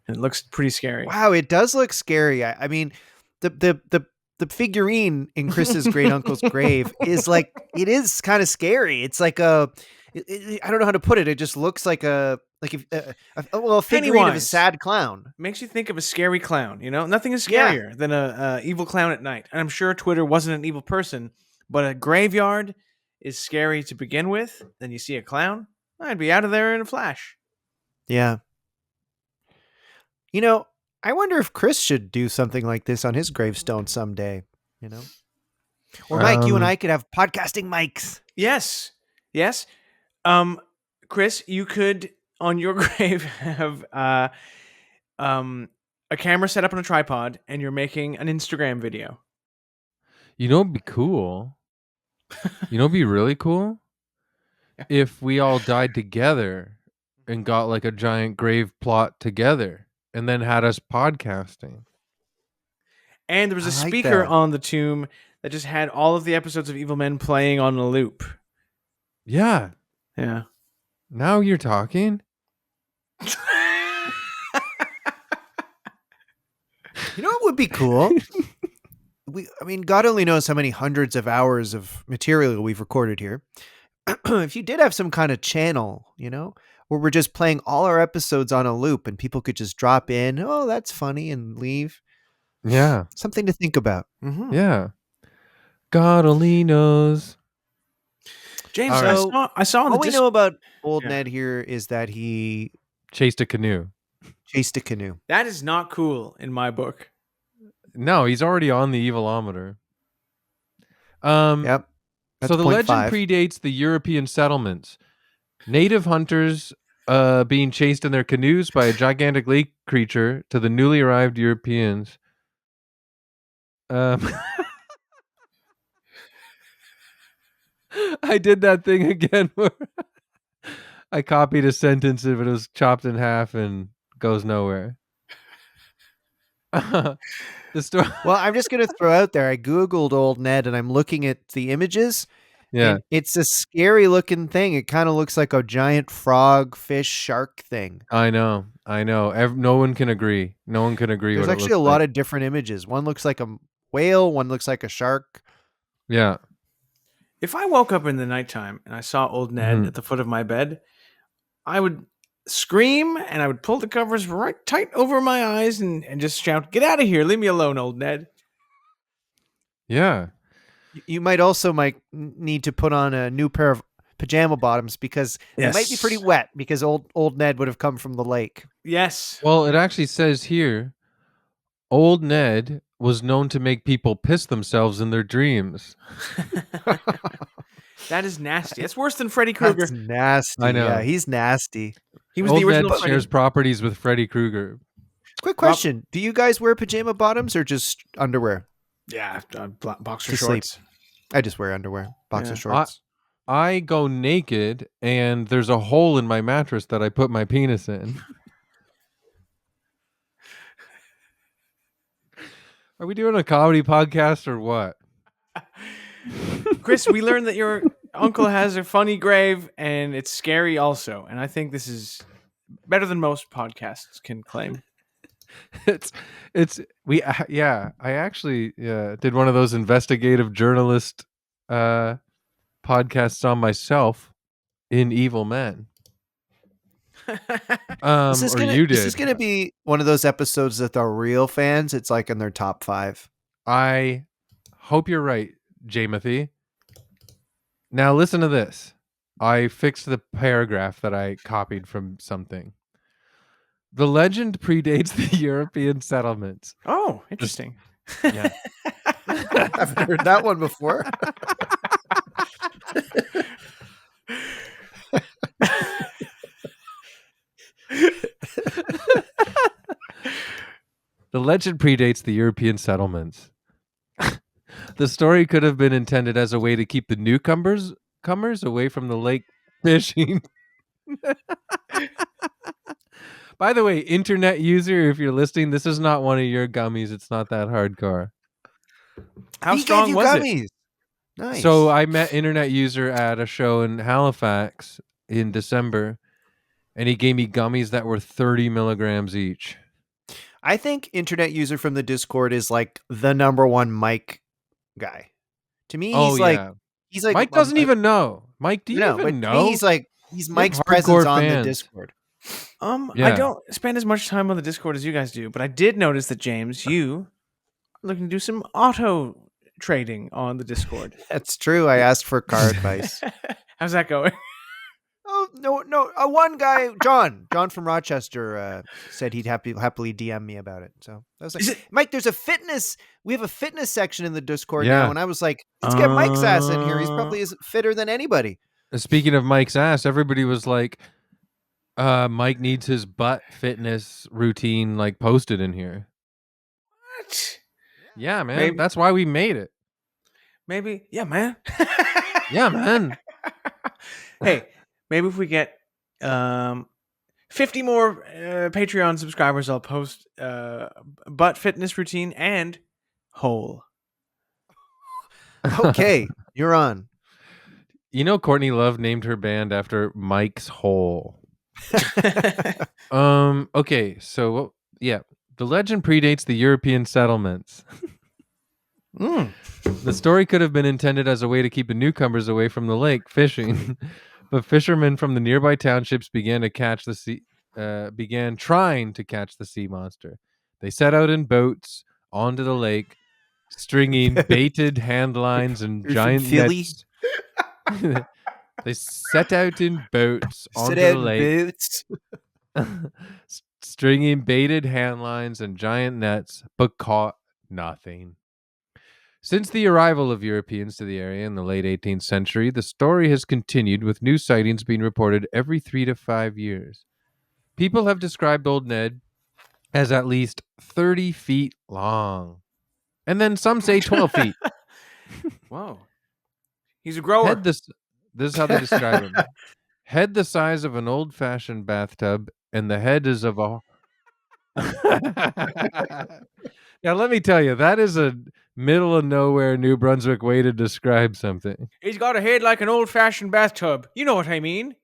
And it looks pretty scary. Wow, it does look scary. I mean, the figurine in Chris's great uncle's grave is like, it is kind of scary. It's like I don't know how to put it. It just looks like a figurine of a Pennywise. sad clown. Makes you think of a scary clown, you know? Nothing is Yeah. scarier than a evil clown at night. And I'm sure Twitter wasn't an evil person, but a graveyard is scary to begin with. Then you see a clown, I'd be out of there in a flash. Yeah. You know, I wonder if Chris should do something like this on his gravestone someday, you know? Or Mike, you and I could have podcasting mics. Yes. Yes. Chris, you could on your grave have a camera set up on a tripod and you're making an Instagram video. You know what'd be cool? You know what'd be really cool? If we all died together and got like a giant grave plot together and then had us podcasting. And there was a I like speaker that. on the tomb that just had all of the episodes of Evil Men playing on a loop. Yeah. Yeah. Now you're talking. You know what would be cool? I mean, God only knows how many hundreds of hours of material we've recorded here. If you did have some kind of channel, you know, where we're just playing all our episodes on a loop and people could just drop in, oh, that's funny, and leave. Yeah. Something to think about. Mm-hmm. Yeah. God only knows. James, All I saw on the All we know about old Yeah. Ned here is that he Chased a canoe. chased a canoe. that is not cool in my book. No, he's already on the evilometer. Yep. That's So the point legend five. predates the European settlements. Native hunters being chased in their canoes by a gigantic lake creature to the newly arrived Europeans. I did that thing again where I copied a sentence if it was chopped in half and goes nowhere. The story. Well, I'm just going to throw out there. I Googled old Ned and I'm looking at the images. Yeah. And it's a scary looking thing. It kind of looks like a giant frog, fish, shark thing. I know. No one can agree. No one can agree. There's what actually a lot of different images. One looks like a whale. One looks like a shark. Yeah. If I woke up in the nighttime and I saw old Ned Mhm. at the foot of my bed, I would scream and I would pull the covers right tight over my eyes and just shout, "Get out of here. Leave me alone, old Ned." Yeah. You might also need to put on a new pair of pajama bottoms because they might be pretty Yes. wet because old Ned would have come from the lake. Yes. Well, it actually says here, old Ned was known to make people piss themselves in their dreams. That is nasty. That's worse than Freddy Krueger. That's nasty. I know. Yeah, he's nasty. He was Old the Ned original Freddy. shares properties with Freddy Krueger. Quick question. Do you guys wear pajama bottoms or just underwear? Yeah, boxer To sleep. shorts. I just wear underwear. Boxer Yeah. shorts. I go naked and there's a hole in my mattress that I put my penis in. Are we doing a comedy podcast or what? Chris, we learned that you're Uncle has a funny grave, and it's scary also. And I think this is better than most podcasts can claim. I actually did one of those investigative journalist podcasts on myself in Evil Men. Is this Or gonna you is this did. gonna be one of those episodes that the real fans? It's like in their top 5. I hope you're right, Jamothy. Now listen to this. I fixed the paragraph that I copied from something. The legend predates the European settlements. Oh, interesting. Yeah. Haven't heard that one before. The legend predates the European settlements. The story could have been intended as a way to keep the newcomers away from the lake fishing. By the way, internet user, if you're listening, this is not one of your gummies. It's not that hardcore. How He strong gave you was it? gummies. Nice. So I met internet user at a show in Halifax in December, and he gave me gummies that were 30 milligrams each. I think internet user from the Discord is like the number one Mike guy. To me, he's like Mike doesn't even know. Mike, do you no, but even to know? me, he's Mike's hardcore presence on the fans. Discord. I Yeah. don't spend as much time on the Discord as you guys do, but I did notice that James, you are looking to do some auto trading on the Discord. That's true. I asked for car advice. How's that going? Oh no! One guy, John from Rochester, said he'd happily DM me about it. So I was like, Mike, there's a fitness. We have a fitness section in the Discord Yeah. now, and I was like, let's get Mike's ass in here. He's probably is fitter than anybody. Speaking of Mike's ass, everybody was like, Mike needs his butt fitness routine like posted in here. What? Yeah, man. Maybe- That's why we made it. Maybe, yeah, man. Yeah, man. Hey, maybe if we get 50 more Patreon subscribers, I'll post butt fitness routine and hole. Okay, you're on. You know, Courtney Love named her band after Mike's Hole. Okay, so yeah, the legend predates the European settlements. The story could have been intended as a way to keep the newcomers away from the lake fishing, but fishermen from the nearby townships began trying to catch the sea monster. They set out in boats onto the lake, stringing baited hand lines and You're giant from Philly? nets. They set out in boats onto Sit the in lake, boots. stringing baited hand lines and giant nets, but caught nothing. Since the arrival of Europeans to the area in the late 18th century, the story has continued, with new sightings being reported every 3 to 5 years. People have described Old Ned as at least 30 feet long, and then some say 12 feet. Whoa. He's a grower. Head this is how they describe him. Head the size of an old-fashioned bathtub, and the head is of a... Now, let me tell you, that is a middle of nowhere New Brunswick way to describe something. He's got a head like an old-fashioned bathtub. You know what I mean.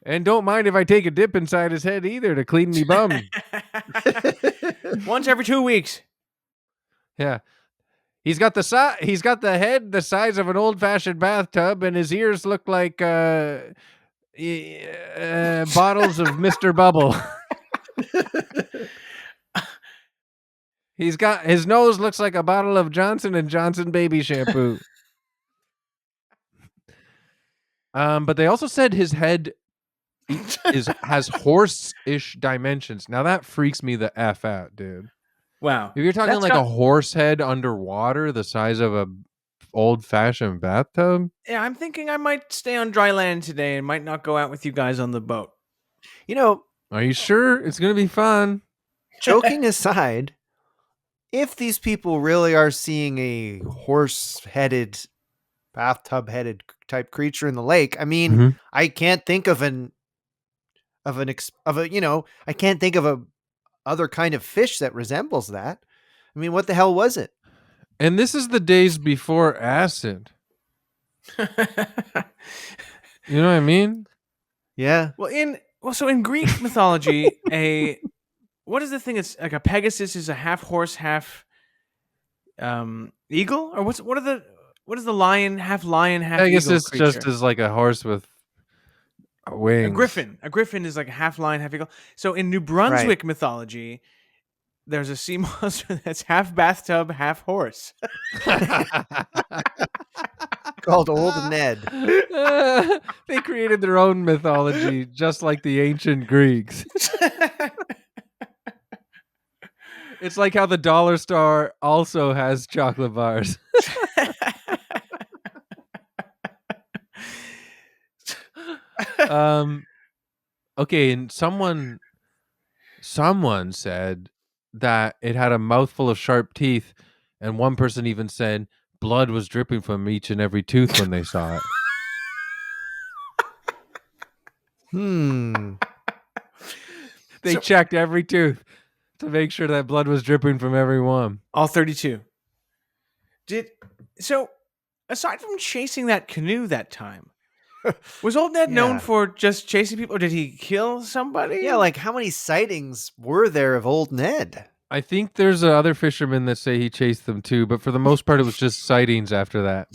And don't mind if I take a dip inside his head either to clean me bum. Once every 2 weeks. Yeah. He's got the head the size of an old-fashioned bathtub, and his ears look like bottles of Mr. Bubble. His nose looks like a bottle of Johnson & Johnson baby shampoo. But they also said his head has horse-ish dimensions. Now that freaks me the F out, dude. Wow. If you're talking That's like got- a horse head underwater, the size of a old-fashioned bathtub. Yeah, I'm thinking I might stay on dry land today and might not go out with you guys on the boat. You know, Are you sure it's gonna be fun? joking aside, if these people really are seeing a horse-headed, bathtub-headed type creature in the lake, I mean, Mhm. I can't think of I can't think of a other kind of fish that resembles that. I mean, what the hell was it? And this is the days before acid. You know what I mean? Yeah. So in Greek mythology, what is the thing? It's like a Pegasus is a half horse, half eagle, or what is the lion, half eagle Pegasus just creature? is like a horse with A wings. griffin. A griffin is like a half lion, half eagle. So in New Right. Brunswick mythology, there's a sea monster that's half bathtub, half horse. Called Old Ned. They created their own mythology, just like the ancient Greeks. It's like how the dollar store also has chocolate bars. Okay, and someone said that it had a mouthful of sharp teeth, and one person even said blood was dripping from each and every tooth when they saw it. They So- checked every tooth to make sure that blood was dripping from every one. All 32. So aside from chasing that canoe that time, was Old Ned known Yeah. for just chasing people, or did he kill somebody? Yeah, like how many sightings were there of Old Ned? I think there's other fishermen that say he chased them too, but for the most part, it was just sightings after that.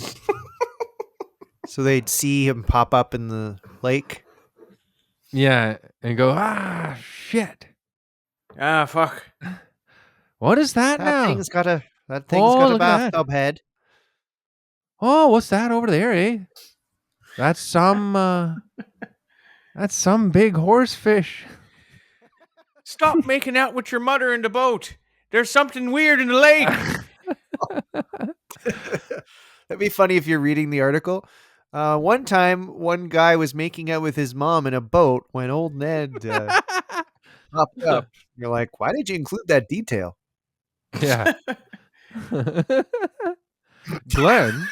So they'd see him pop up in the lake. Yeah, and go, ah, shit. Ah, fuck. What is that That now? thing's got a Oh, got a look at that. bathtub head. Oh, what's that over there, eh? That's some big horse fish. Stop making out with your mother in the boat. There's something weird in the lake. That'd be funny if you're reading the article. One time, one guy was making out with his mom in a boat when Old Ned popped up. You're like, why did you include that detail? Yeah. Glenn,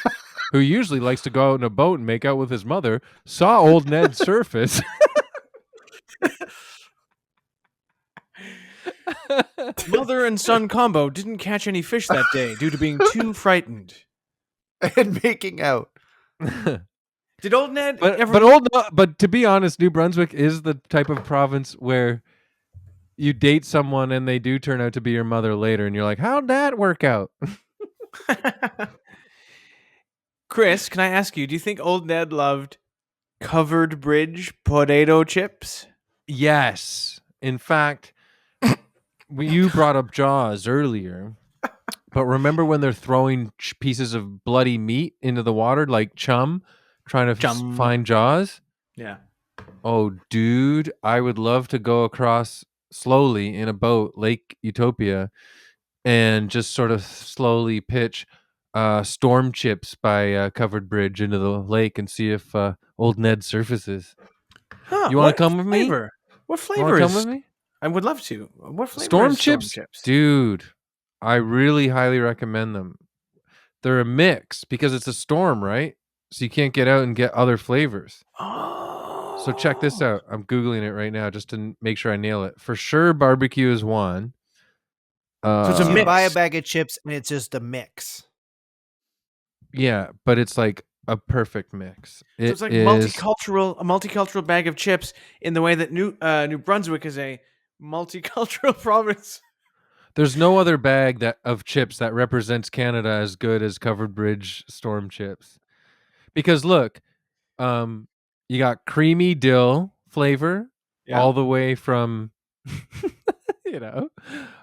who usually likes to go out in a boat and make out with his mother, saw Old Ned surface. Mother and son combo didn't catch any fish that day due to being too frightened. And making out. Did Old Ned But to be honest, New Brunswick is the type of province where you date someone and they do turn out to be your mother later, and you're like, how'd that work out? Chris, can I ask you, do you think Old Ned loved covered bridge potato chips? Yes. In fact, you brought up Jaws earlier, but remember when they're throwing pieces of bloody meat into the water like Chum, trying to Chum. find Jaws? Yeah. Oh, dude, I would love to go across slowly in a boat, Lake Utopia, and just sort of slowly pitch storm chips by Covered Bridge into the lake and see if Old Ned surfaces. Huh, You wanna what come with me? flavor? What You flavor want to is? come with me? I would love to. What flavor Storm is chips? Dude, I really highly recommend them. They're a mix because it's a storm, right? So you can't get out and get other flavors. Oh. So check this out. I'm Googling it right now just to make sure I nail it. For sure, barbecue is one. So it's a So you mix. buy a bag of chips and it's just a mix. Yeah, but it's like a perfect mix. So it's like is- a multicultural bag of chips in the way that New Brunswick is a multicultural province. There's no other bag of chips that represents Canada as good as Covered Bridge storm chips. Because look, you got creamy dill flavor all the way from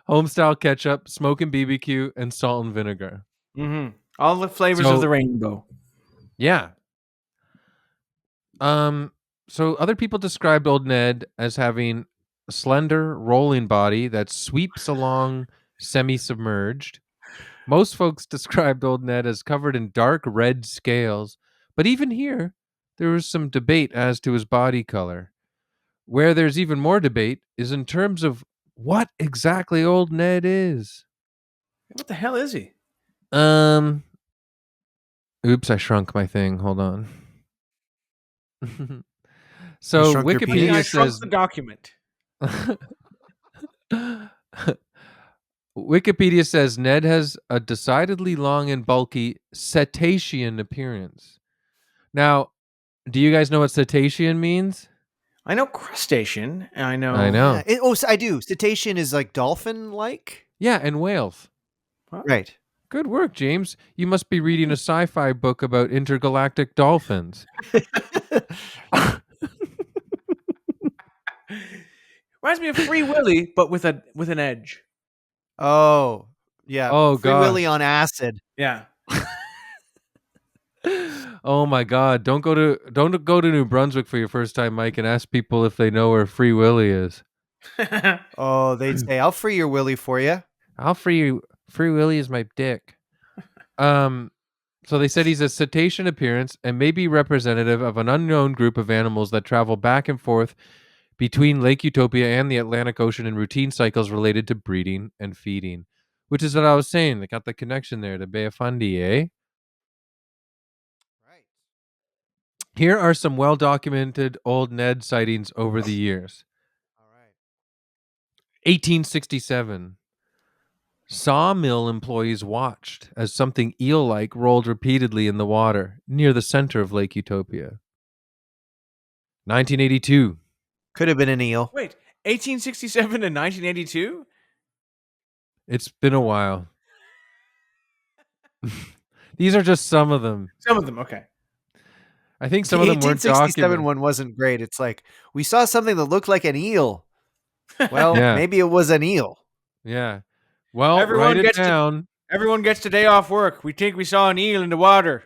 homestyle ketchup, smoking BBQ, and salt and vinegar. Mm-hmm. All the flavors So- of the rainbow. Yeah. So other people described Old Ned as having a slender, rolling body that sweeps along semi-submerged. Most folks described Old Ned as covered in dark red scales, but even here, there was some debate as to his body color. Where there's even more debate is in terms of what exactly Old Ned is. What the hell is he? Oops, I shrunk my thing. Hold on. So You shrunk your Wikipedia I shrunk says the document. Wikipedia says Ned has a decidedly long and bulky cetacean appearance. Now, do you guys know what cetacean means? I know crustacean. And I I know. know. I do. Cetacean is like dolphin-like. Yeah, and whales. What? Right. Good work, James. You must be reading a sci-fi book about intergalactic dolphins. Reminds me of Free Willy, but with an edge. Oh, yeah. Oh Free Willy gosh. on acid. Yeah. Oh my God! Don't go to New Brunswick for your first time, Mike, and ask people if they know where Free Willy is. Oh, they'd say, "I'll free your Willy for you." I'll free you. Free Willy is my dick. So they said he's a cetacean appearance and may be representative of an unknown group of animals that travel back and forth between Lake Utopia and the Atlantic Ocean in routine cycles related to breeding and feeding, which is what I was saying. They got the connection there to Bay of Fundy, eh? Right. Here are some well documented Old Ned sightings over the years. All right. 1867. Sawmill employees watched as something eel like rolled repeatedly in the water near the center of Lake Utopia. 1982. Could have been an eel. Wait, 1867 to 1982? It's been a while. These are just some of them. Some of them, okay. I think some The of them weren't 1867 documented. one wasn't great. It's like we saw something that looked like an eel. Well, Yeah. maybe it was an eel. Yeah. Well, Everyone write it gets to- down. Everyone gets the day off work. We think we saw an eel in the water.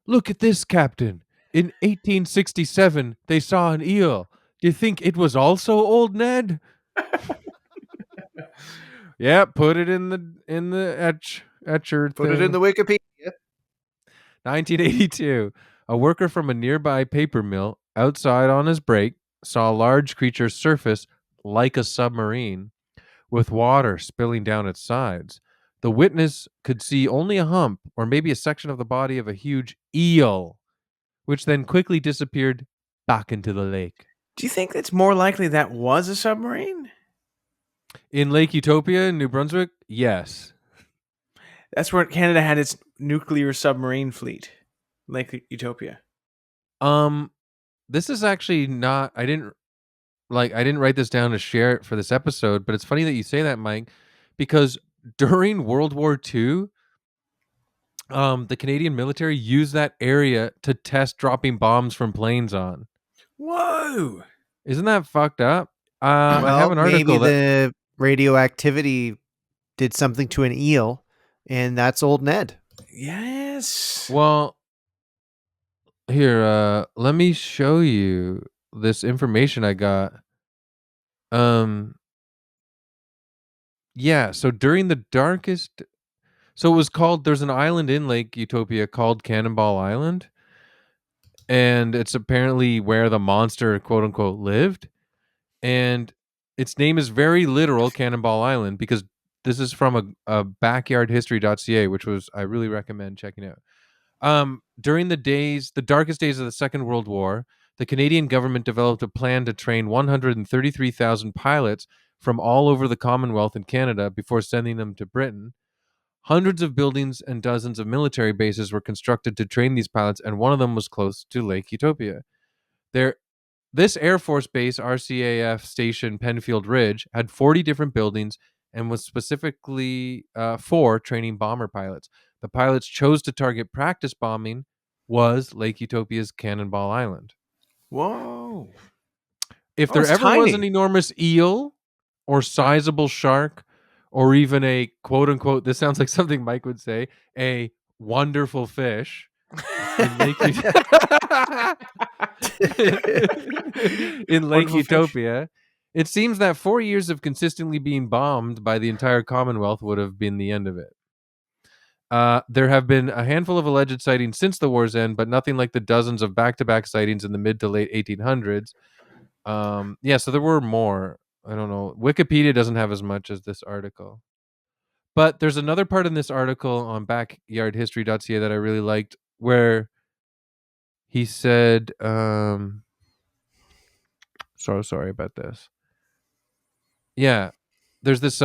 Look at this, Captain. In 1867, they saw an eel. Do you think it was also Old Ned? Yeah, put it in the etcher Put it thing. in the Wikipedia. 1982. A worker from a nearby paper mill outside on his break saw a large creature surface like a submarine with water spilling down its sides. The witness could see only a hump or maybe a section of the body of a huge eel, which then quickly disappeared back into the lake. Do you think it's more likely that was a submarine? In Lake Utopia in New Brunswick, yes. That's where Canada had its nuclear submarine fleet. Lake Utopia. This is actually not I didn't write this down to share it for this episode, but it's funny that you say that, Mike, because during World War II, the Canadian military used that area to test dropping bombs from planes on. Whoa! Isn't that fucked up? I have an maybe article that the radioactivity did something to an eel, and that's Old Ned. Yes. well here, let me show you this information I got. Yeah, so during the darkest so it was called there's an island in Lake Utopia called Cannonball Island, and it's apparently where the monster quote unquote lived. And its name is very literal, Cannonball Island, because this is from a backyardhistory.ca, which was I really recommend checking out. During the darkest days of the Second World War, the Canadian government developed a plan to train 133,000 pilots from all over the Commonwealth and Canada before sending them to Britain. Hundreds of buildings and dozens of military bases were constructed to train these pilots, and one of them was close to Lake Utopia. This Air Force Base, RCAF Station Penfield Ridge, had 40 different buildings and was specifically for training bomber pilots. The pilots chose to target practice bombing was Lake Utopia's Cannonball Island. Whoa. If Oh, there it's ever was an tiny. enormous eel or sizable shark or even a quote unquote, this sounds like something Mike would say, a wonderful fish in Lake in Lake Wonderful fish. Utopia, it seems that 4 years of consistently being bombed by the entire Commonwealth would have been the end of it. There have been a handful of alleged sightings since the war's end, but nothing like the dozens of back-to-back sightings in the mid to late 1800s. Yeah, so there were more. I don't know. Wikipedia doesn't have as much as this article. But there's another part in this article on backyardhistory.ca that I really liked where he said, sorry about this. Yeah, there's this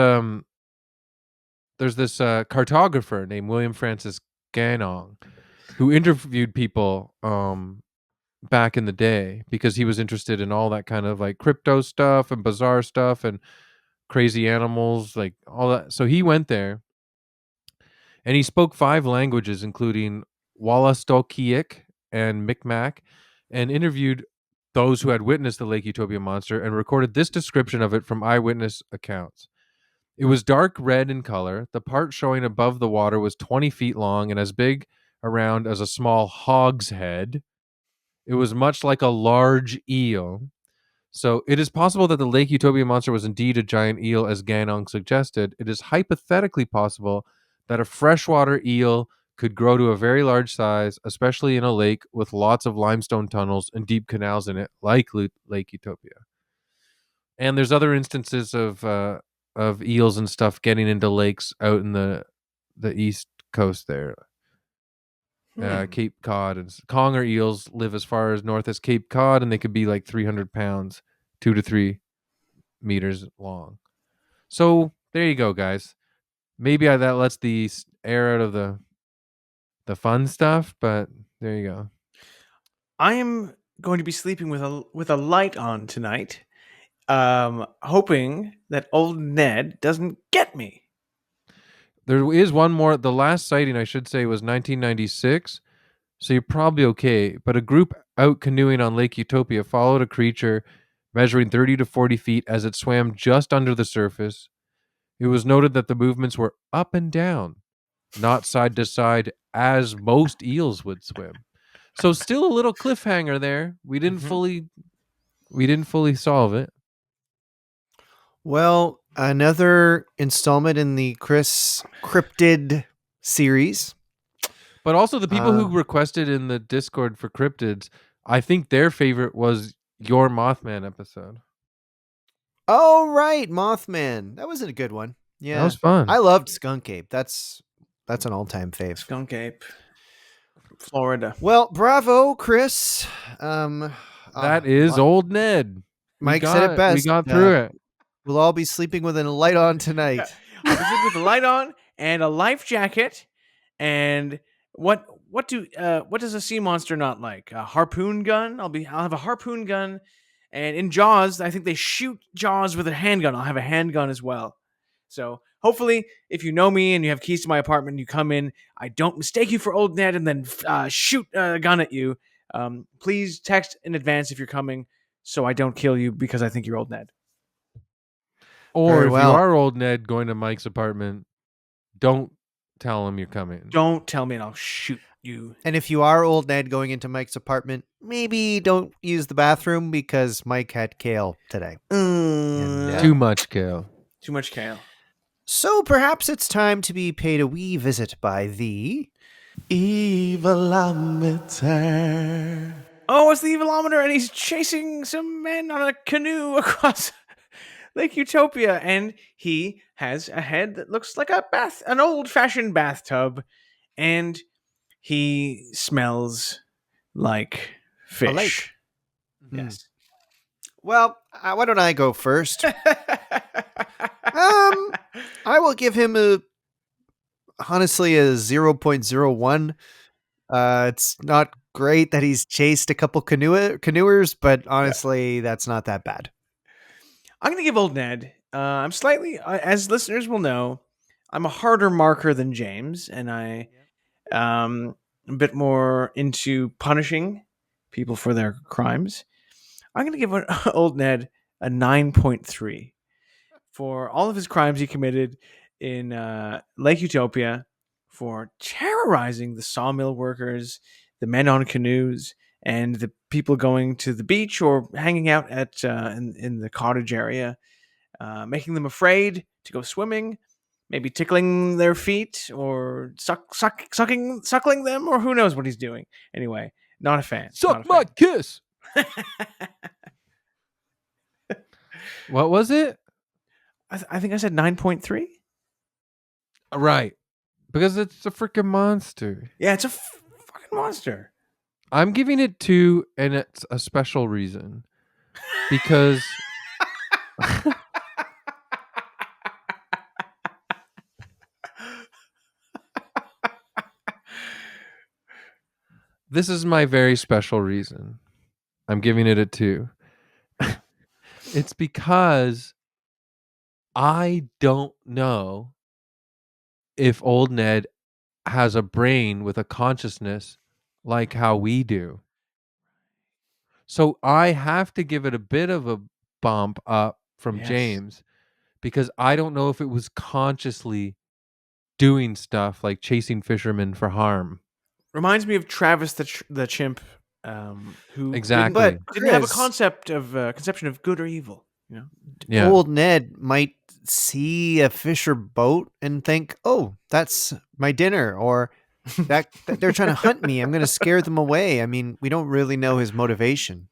there's this cartographer named William Francis Ganong who interviewed people back in the day because he was interested in all that kind of like crypto stuff and bizarre stuff and crazy animals, like all that. So he went there and he spoke 5 languages, including Wallastoqiek and Micmac, and interviewed those who had witnessed the Lake Utopia monster and recorded this description of it from eyewitness accounts. It was dark red in color. The part showing above the water was 20 feet long and as big around as a small hogshead. It was much like a large eel. So it is possible that the Lake Utopia monster was indeed a giant eel, as Ganong suggested. It is hypothetically possible that a freshwater eel could grow to a very large size, especially in a lake with lots of limestone tunnels and deep canals in it, like Lake Utopia. And there's other instances of eels and stuff getting into lakes out in the east coast there. Cape Cod and conger eels live as far as north as Cape Cod, and they could be like 300 pounds, 2 to 3 meters long. So there you go, guys. Maybe that lets the air out of the fun stuff, but there you go. I am going to be sleeping with a light on tonight, hoping that old Ned doesn't get me. There is one more. The last sighting, I should say, was 1996. So you're probably okay. But a group out canoeing on Lake Utopia followed a creature measuring 30 to 40 feet as it swam just under the surface. It was noted that the movements were up and down, not side to side as most eels would swim. So still a little cliffhanger there. We didn't fully solve it. Well, another installment in the Chris Cryptid series. But also the people who requested in the Discord for cryptids, I think their favorite was your Mothman episode. Oh, right, Mothman. That was a good one. Yeah, That was fun. I loved Skunk Ape. That's an all-time fave. Skunk Ape, Florida. Well, bravo, Chris. That is old Ned. Mike said it best. We got through it. We'll all be sleeping with a light on tonight. I'll be sleeping with a light on and a life jacket. And what does a sea monster not like? A harpoon gun? I'll have a harpoon gun. And in Jaws, I think they shoot Jaws with a handgun. I'll have a handgun as well. So hopefully, if you know me and you have keys to my apartment, you come in, I don't mistake you for old Ned and then shoot a gun at you. Please text in advance if you're coming so I don't kill you because I think you're old Ned. Or Very if well. you are old Ned going to Mike's apartment, don't tell him you're coming. Don't tell me and I'll shoot you. And if you are old Ned going into Mike's apartment, maybe don't use the bathroom because Mike had kale today. Too much kale. Too much kale. So perhaps it's time to be paid a wee visit by the Evilometer. Oh, it's the Evilometer, and he's chasing some men on a canoe across Lake Utopia, and he has a head that looks like an old-fashioned bathtub, and he smells like fish. lake. Yes. Well, why don't I go first? I will give him honestly a 0.01. It's not great that he's chased a couple canoers, but honestly, that's not that bad. I'm going to give old Ned. I'm slightly, as listeners will know, I'm a harder marker than James, and a bit more into punishing people for their crimes. I'm going to give old Ned a 9.3 for all of his crimes he committed in Lake Utopia, for terrorizing the sawmill workers, the men on canoes, and the people going to the beach or hanging out at in the cottage area, making them afraid to go swimming, maybe tickling their feet or suckling them, or who knows what he's doing. Anyway, not a fan. Suck my kiss. What was it? I think I said 9.3. Right. Because it's a freaking monster. Yeah, it's a fucking monster. I'm giving it 2, and it's a special reason. Because This is my very special reason. I'm giving it a 2. It's because I don't know if old Ned has a brain with a consciousness like how we do. So I have to give it a bit of a bump up from Yes. James because I don't know if it was consciously doing stuff like chasing fishermen for harm. Reminds me of Travis the chimp, who Exactly. But didn't have a Chris, conception of good or evil. You know, Yeah. old Ned might see a fisher boat and think, "Oh, that's my dinner," or that they're trying to hunt me. I'm going to scare them away. I mean, we don't really know his motivation.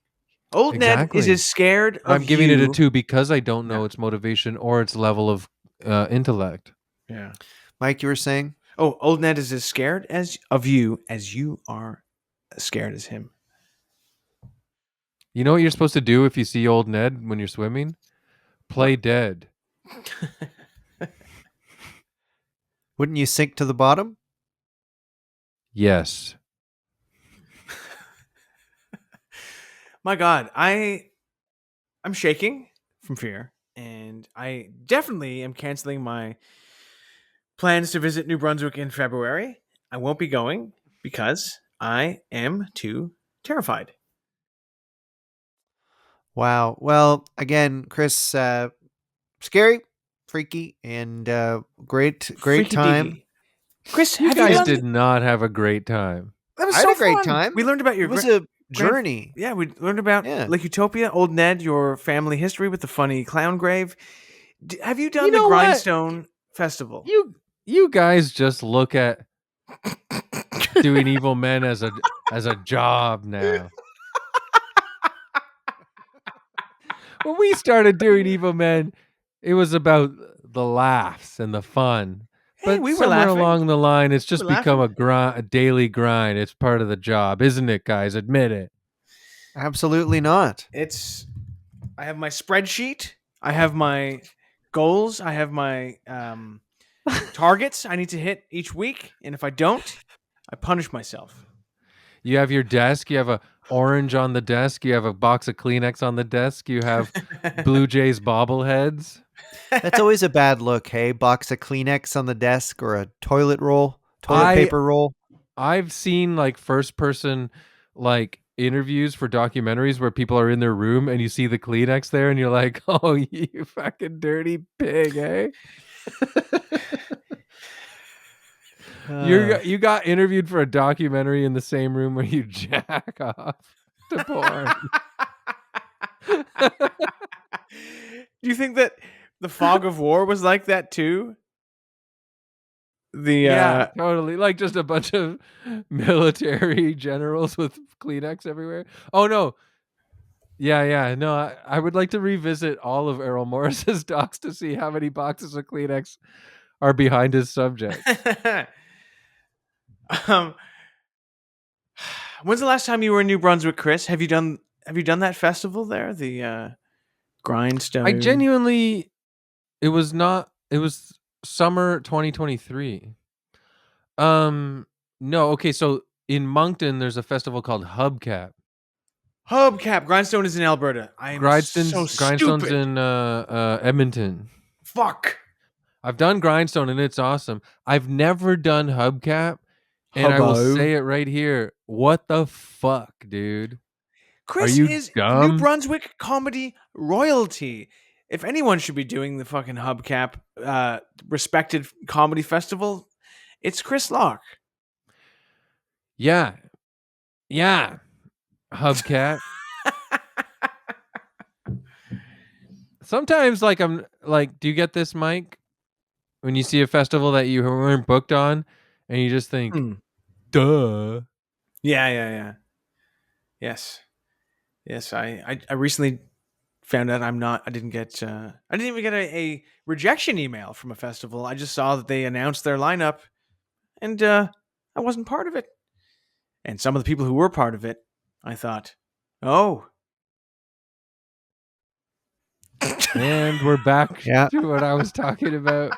old Ned is Exactly. as scared of I'm giving it a you- 2 because I don't know Yeah. its motivation or its level of intellect. Yeah. Mike, you were saying? Oh, old Ned is as scared of you as you are scared as him. You know what you're supposed to do if you see old Ned when you're swimming? Play dead. Wouldn't you sink to the bottom? Yes. My God, I'm shaking from fear, and I definitely am canceling my plans to visit New Brunswick in February. I won't be going because I am too terrified. Wow. Well, again, Chris, scary, freaky, and great Freaky time. deaky. Chris, You have guys you done? did not have a great time. That was I so had a great fun. time. We learned about your It was gra- a journey. Yeah, we learned about Yeah. Lake Utopia, Old Ned, your family history with the funny clown grave. Have you done You the know what? Grindstone Festival? You guys just look at doing evil men as a job now. When we started doing evil men, it was about the laughs and the fun. Hey, But we were somewhere laughing. along the line, it's just We're become laughing. a daily grind. It's part of the job, isn't it, guys? Admit it. Absolutely not. I have my spreadsheet. I have my goals. I have my targets I need to hit each week, and if I don't, I punish myself. You have your desk. You have a orange on the desk. You have a box of Kleenex on the desk. You have Blue Jays bobbleheads. That's always a bad look, hey? Box of Kleenex on the desk or a toilet I- paper roll. I've seen like first person like interviews for documentaries where people are in their room and you see the Kleenex there and you're like, oh, you fucking dirty pig, eh? You got interviewed for a documentary in the same room where you jack off to porn. Do you think that the fog of war was like that too? Yeah, totally. Like just a bunch of military generals with Kleenex everywhere. Oh no. Yeah. No, I would like to revisit all of Errol Morris's docs to see how many boxes of Kleenex are behind his subject. When's the last time you were in New Brunswick, Chris? Have you done that festival there? The Grindstone. I genuinely it was summer 2023. No, okay, so in Moncton there's a festival called Hubcap. Hubcap. Grindstone is in Alberta. I am so Grindstone's stupid. in Edmonton. Fuck. I've done Grindstone and it's awesome. I've never done Hubcap, and I will Hubbo. say it right here. What the fuck, dude? Chris you is dumb? New Brunswick comedy royalty. If anyone should be doing the fucking Hubcap respected comedy festival, it's Chris Locke. Yeah. Hubcap. Sometimes like I'm like, do you get this, Mike? When you see a festival that you weren't booked on and you just think, duh. Yeah. Yes. I recently found out I didn't even get a rejection email from a festival. I just saw that they announced their lineup, and I wasn't part of it. And some of the people who were part of it, I thought, oh. And we're back Yeah. to what I was talking about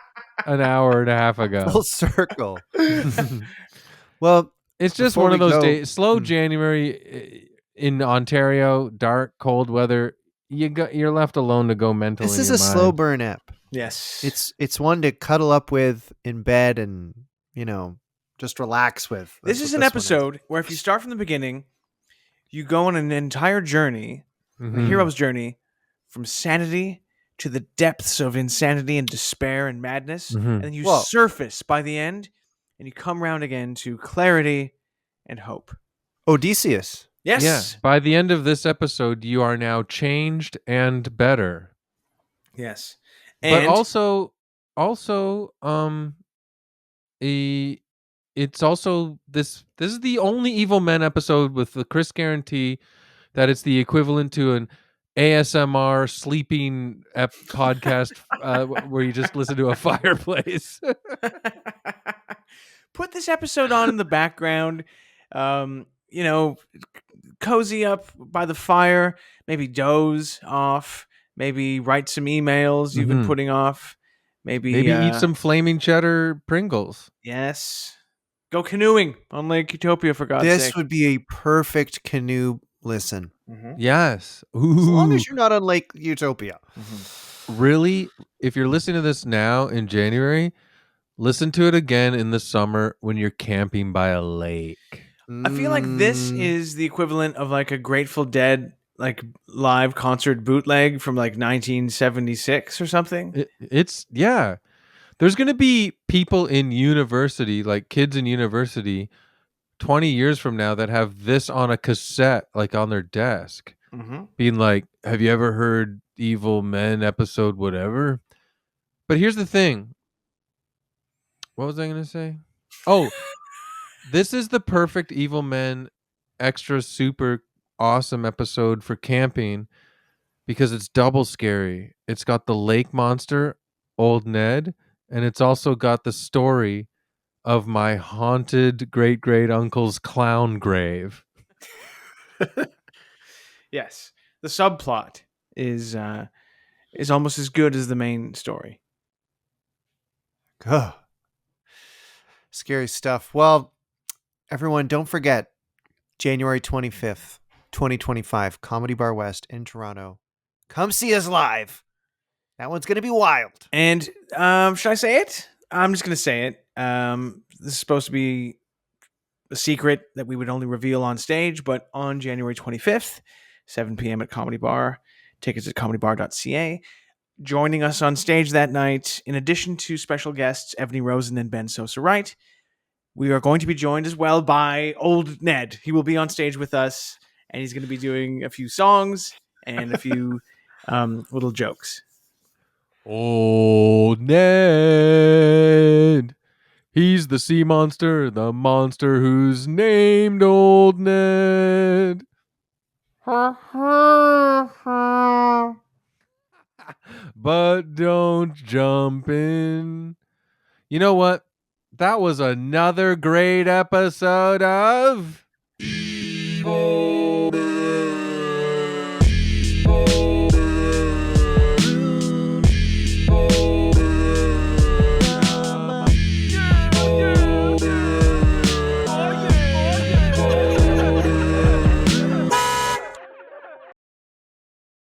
an hour and a half ago. Full circle. Well, It's just Before one of we those go- days. Slow Hmm. January in Ontario, dark, cold weather. You're left alone to go mental. This in is your a slow mind. burn app. Yes. It's one to cuddle up with in bed and just relax with. This That's is what an one episode where if you start from the beginning, you go on an entire journey, a Mhm. hero's journey, from sanity to the depths of insanity and despair and madness, Mhm. and then you Well- surface by the end, and you come round again to clarity and hope. Odysseus. Yes. Yeah. By the end of this episode, you are now changed and better. Yes. But And it's also this is the only Evil Men episode with the Chris guarantee that it's the equivalent to an ASMR sleeping podcast where you just listen to a fireplace. put this episode on in the background. You know, cozy up by the fire, maybe doze off, maybe write some emails you've been Mhm. putting off. Maybe Eat some flaming cheddar Pringles. Yes. Go canoeing on Lake Utopia, for God's This sake. would be a perfect canoe listen. Mhm. Yes. As long Ooh. as you're not on Lake Utopia. Really, if you're listening to this now in January, listen to it again in the summer when you're camping by a lake. I feel like this Mm, is the equivalent of like a Grateful Dead like live concert bootleg from like 1976 or something. It's yeah. There's going to be people in university, like kids in university 20 years from now that have this on a cassette like on their desk Mm-hmm. being like, "Have you ever heard Evil Men episode whatever?" But here's the thing. What was I going to say? Oh, this is the perfect Evil Men extra super awesome episode for camping because it's double scary. It's got the lake monster, Old Ned, and it's also got the story of my haunted great great uncle's clown grave. Yes. The subplot is almost as good as the main story. ugh. Scary stuff. Well, everyone, don't forget January 25th, 2025, Comedy Bar West in Toronto. Come see us live. That one's going to be wild. And should I say it? I'm just going to say it. This is supposed to be a secret that we would only reveal on stage, but on January 25th, 7 p.m. at Comedy Bar, tickets at comedybar.ca. Joining us on stage that night, in addition to special guests Ebony Rosen and Ben Sosa Wright, we are going to be joined as well by Old Ned. He will be on stage with us, and he's going to be doing a few songs and a few little jokes. Old Ned. He's the sea monster, the monster who's named Old Ned. But don't jump in. You know what? That was another great episode of Evil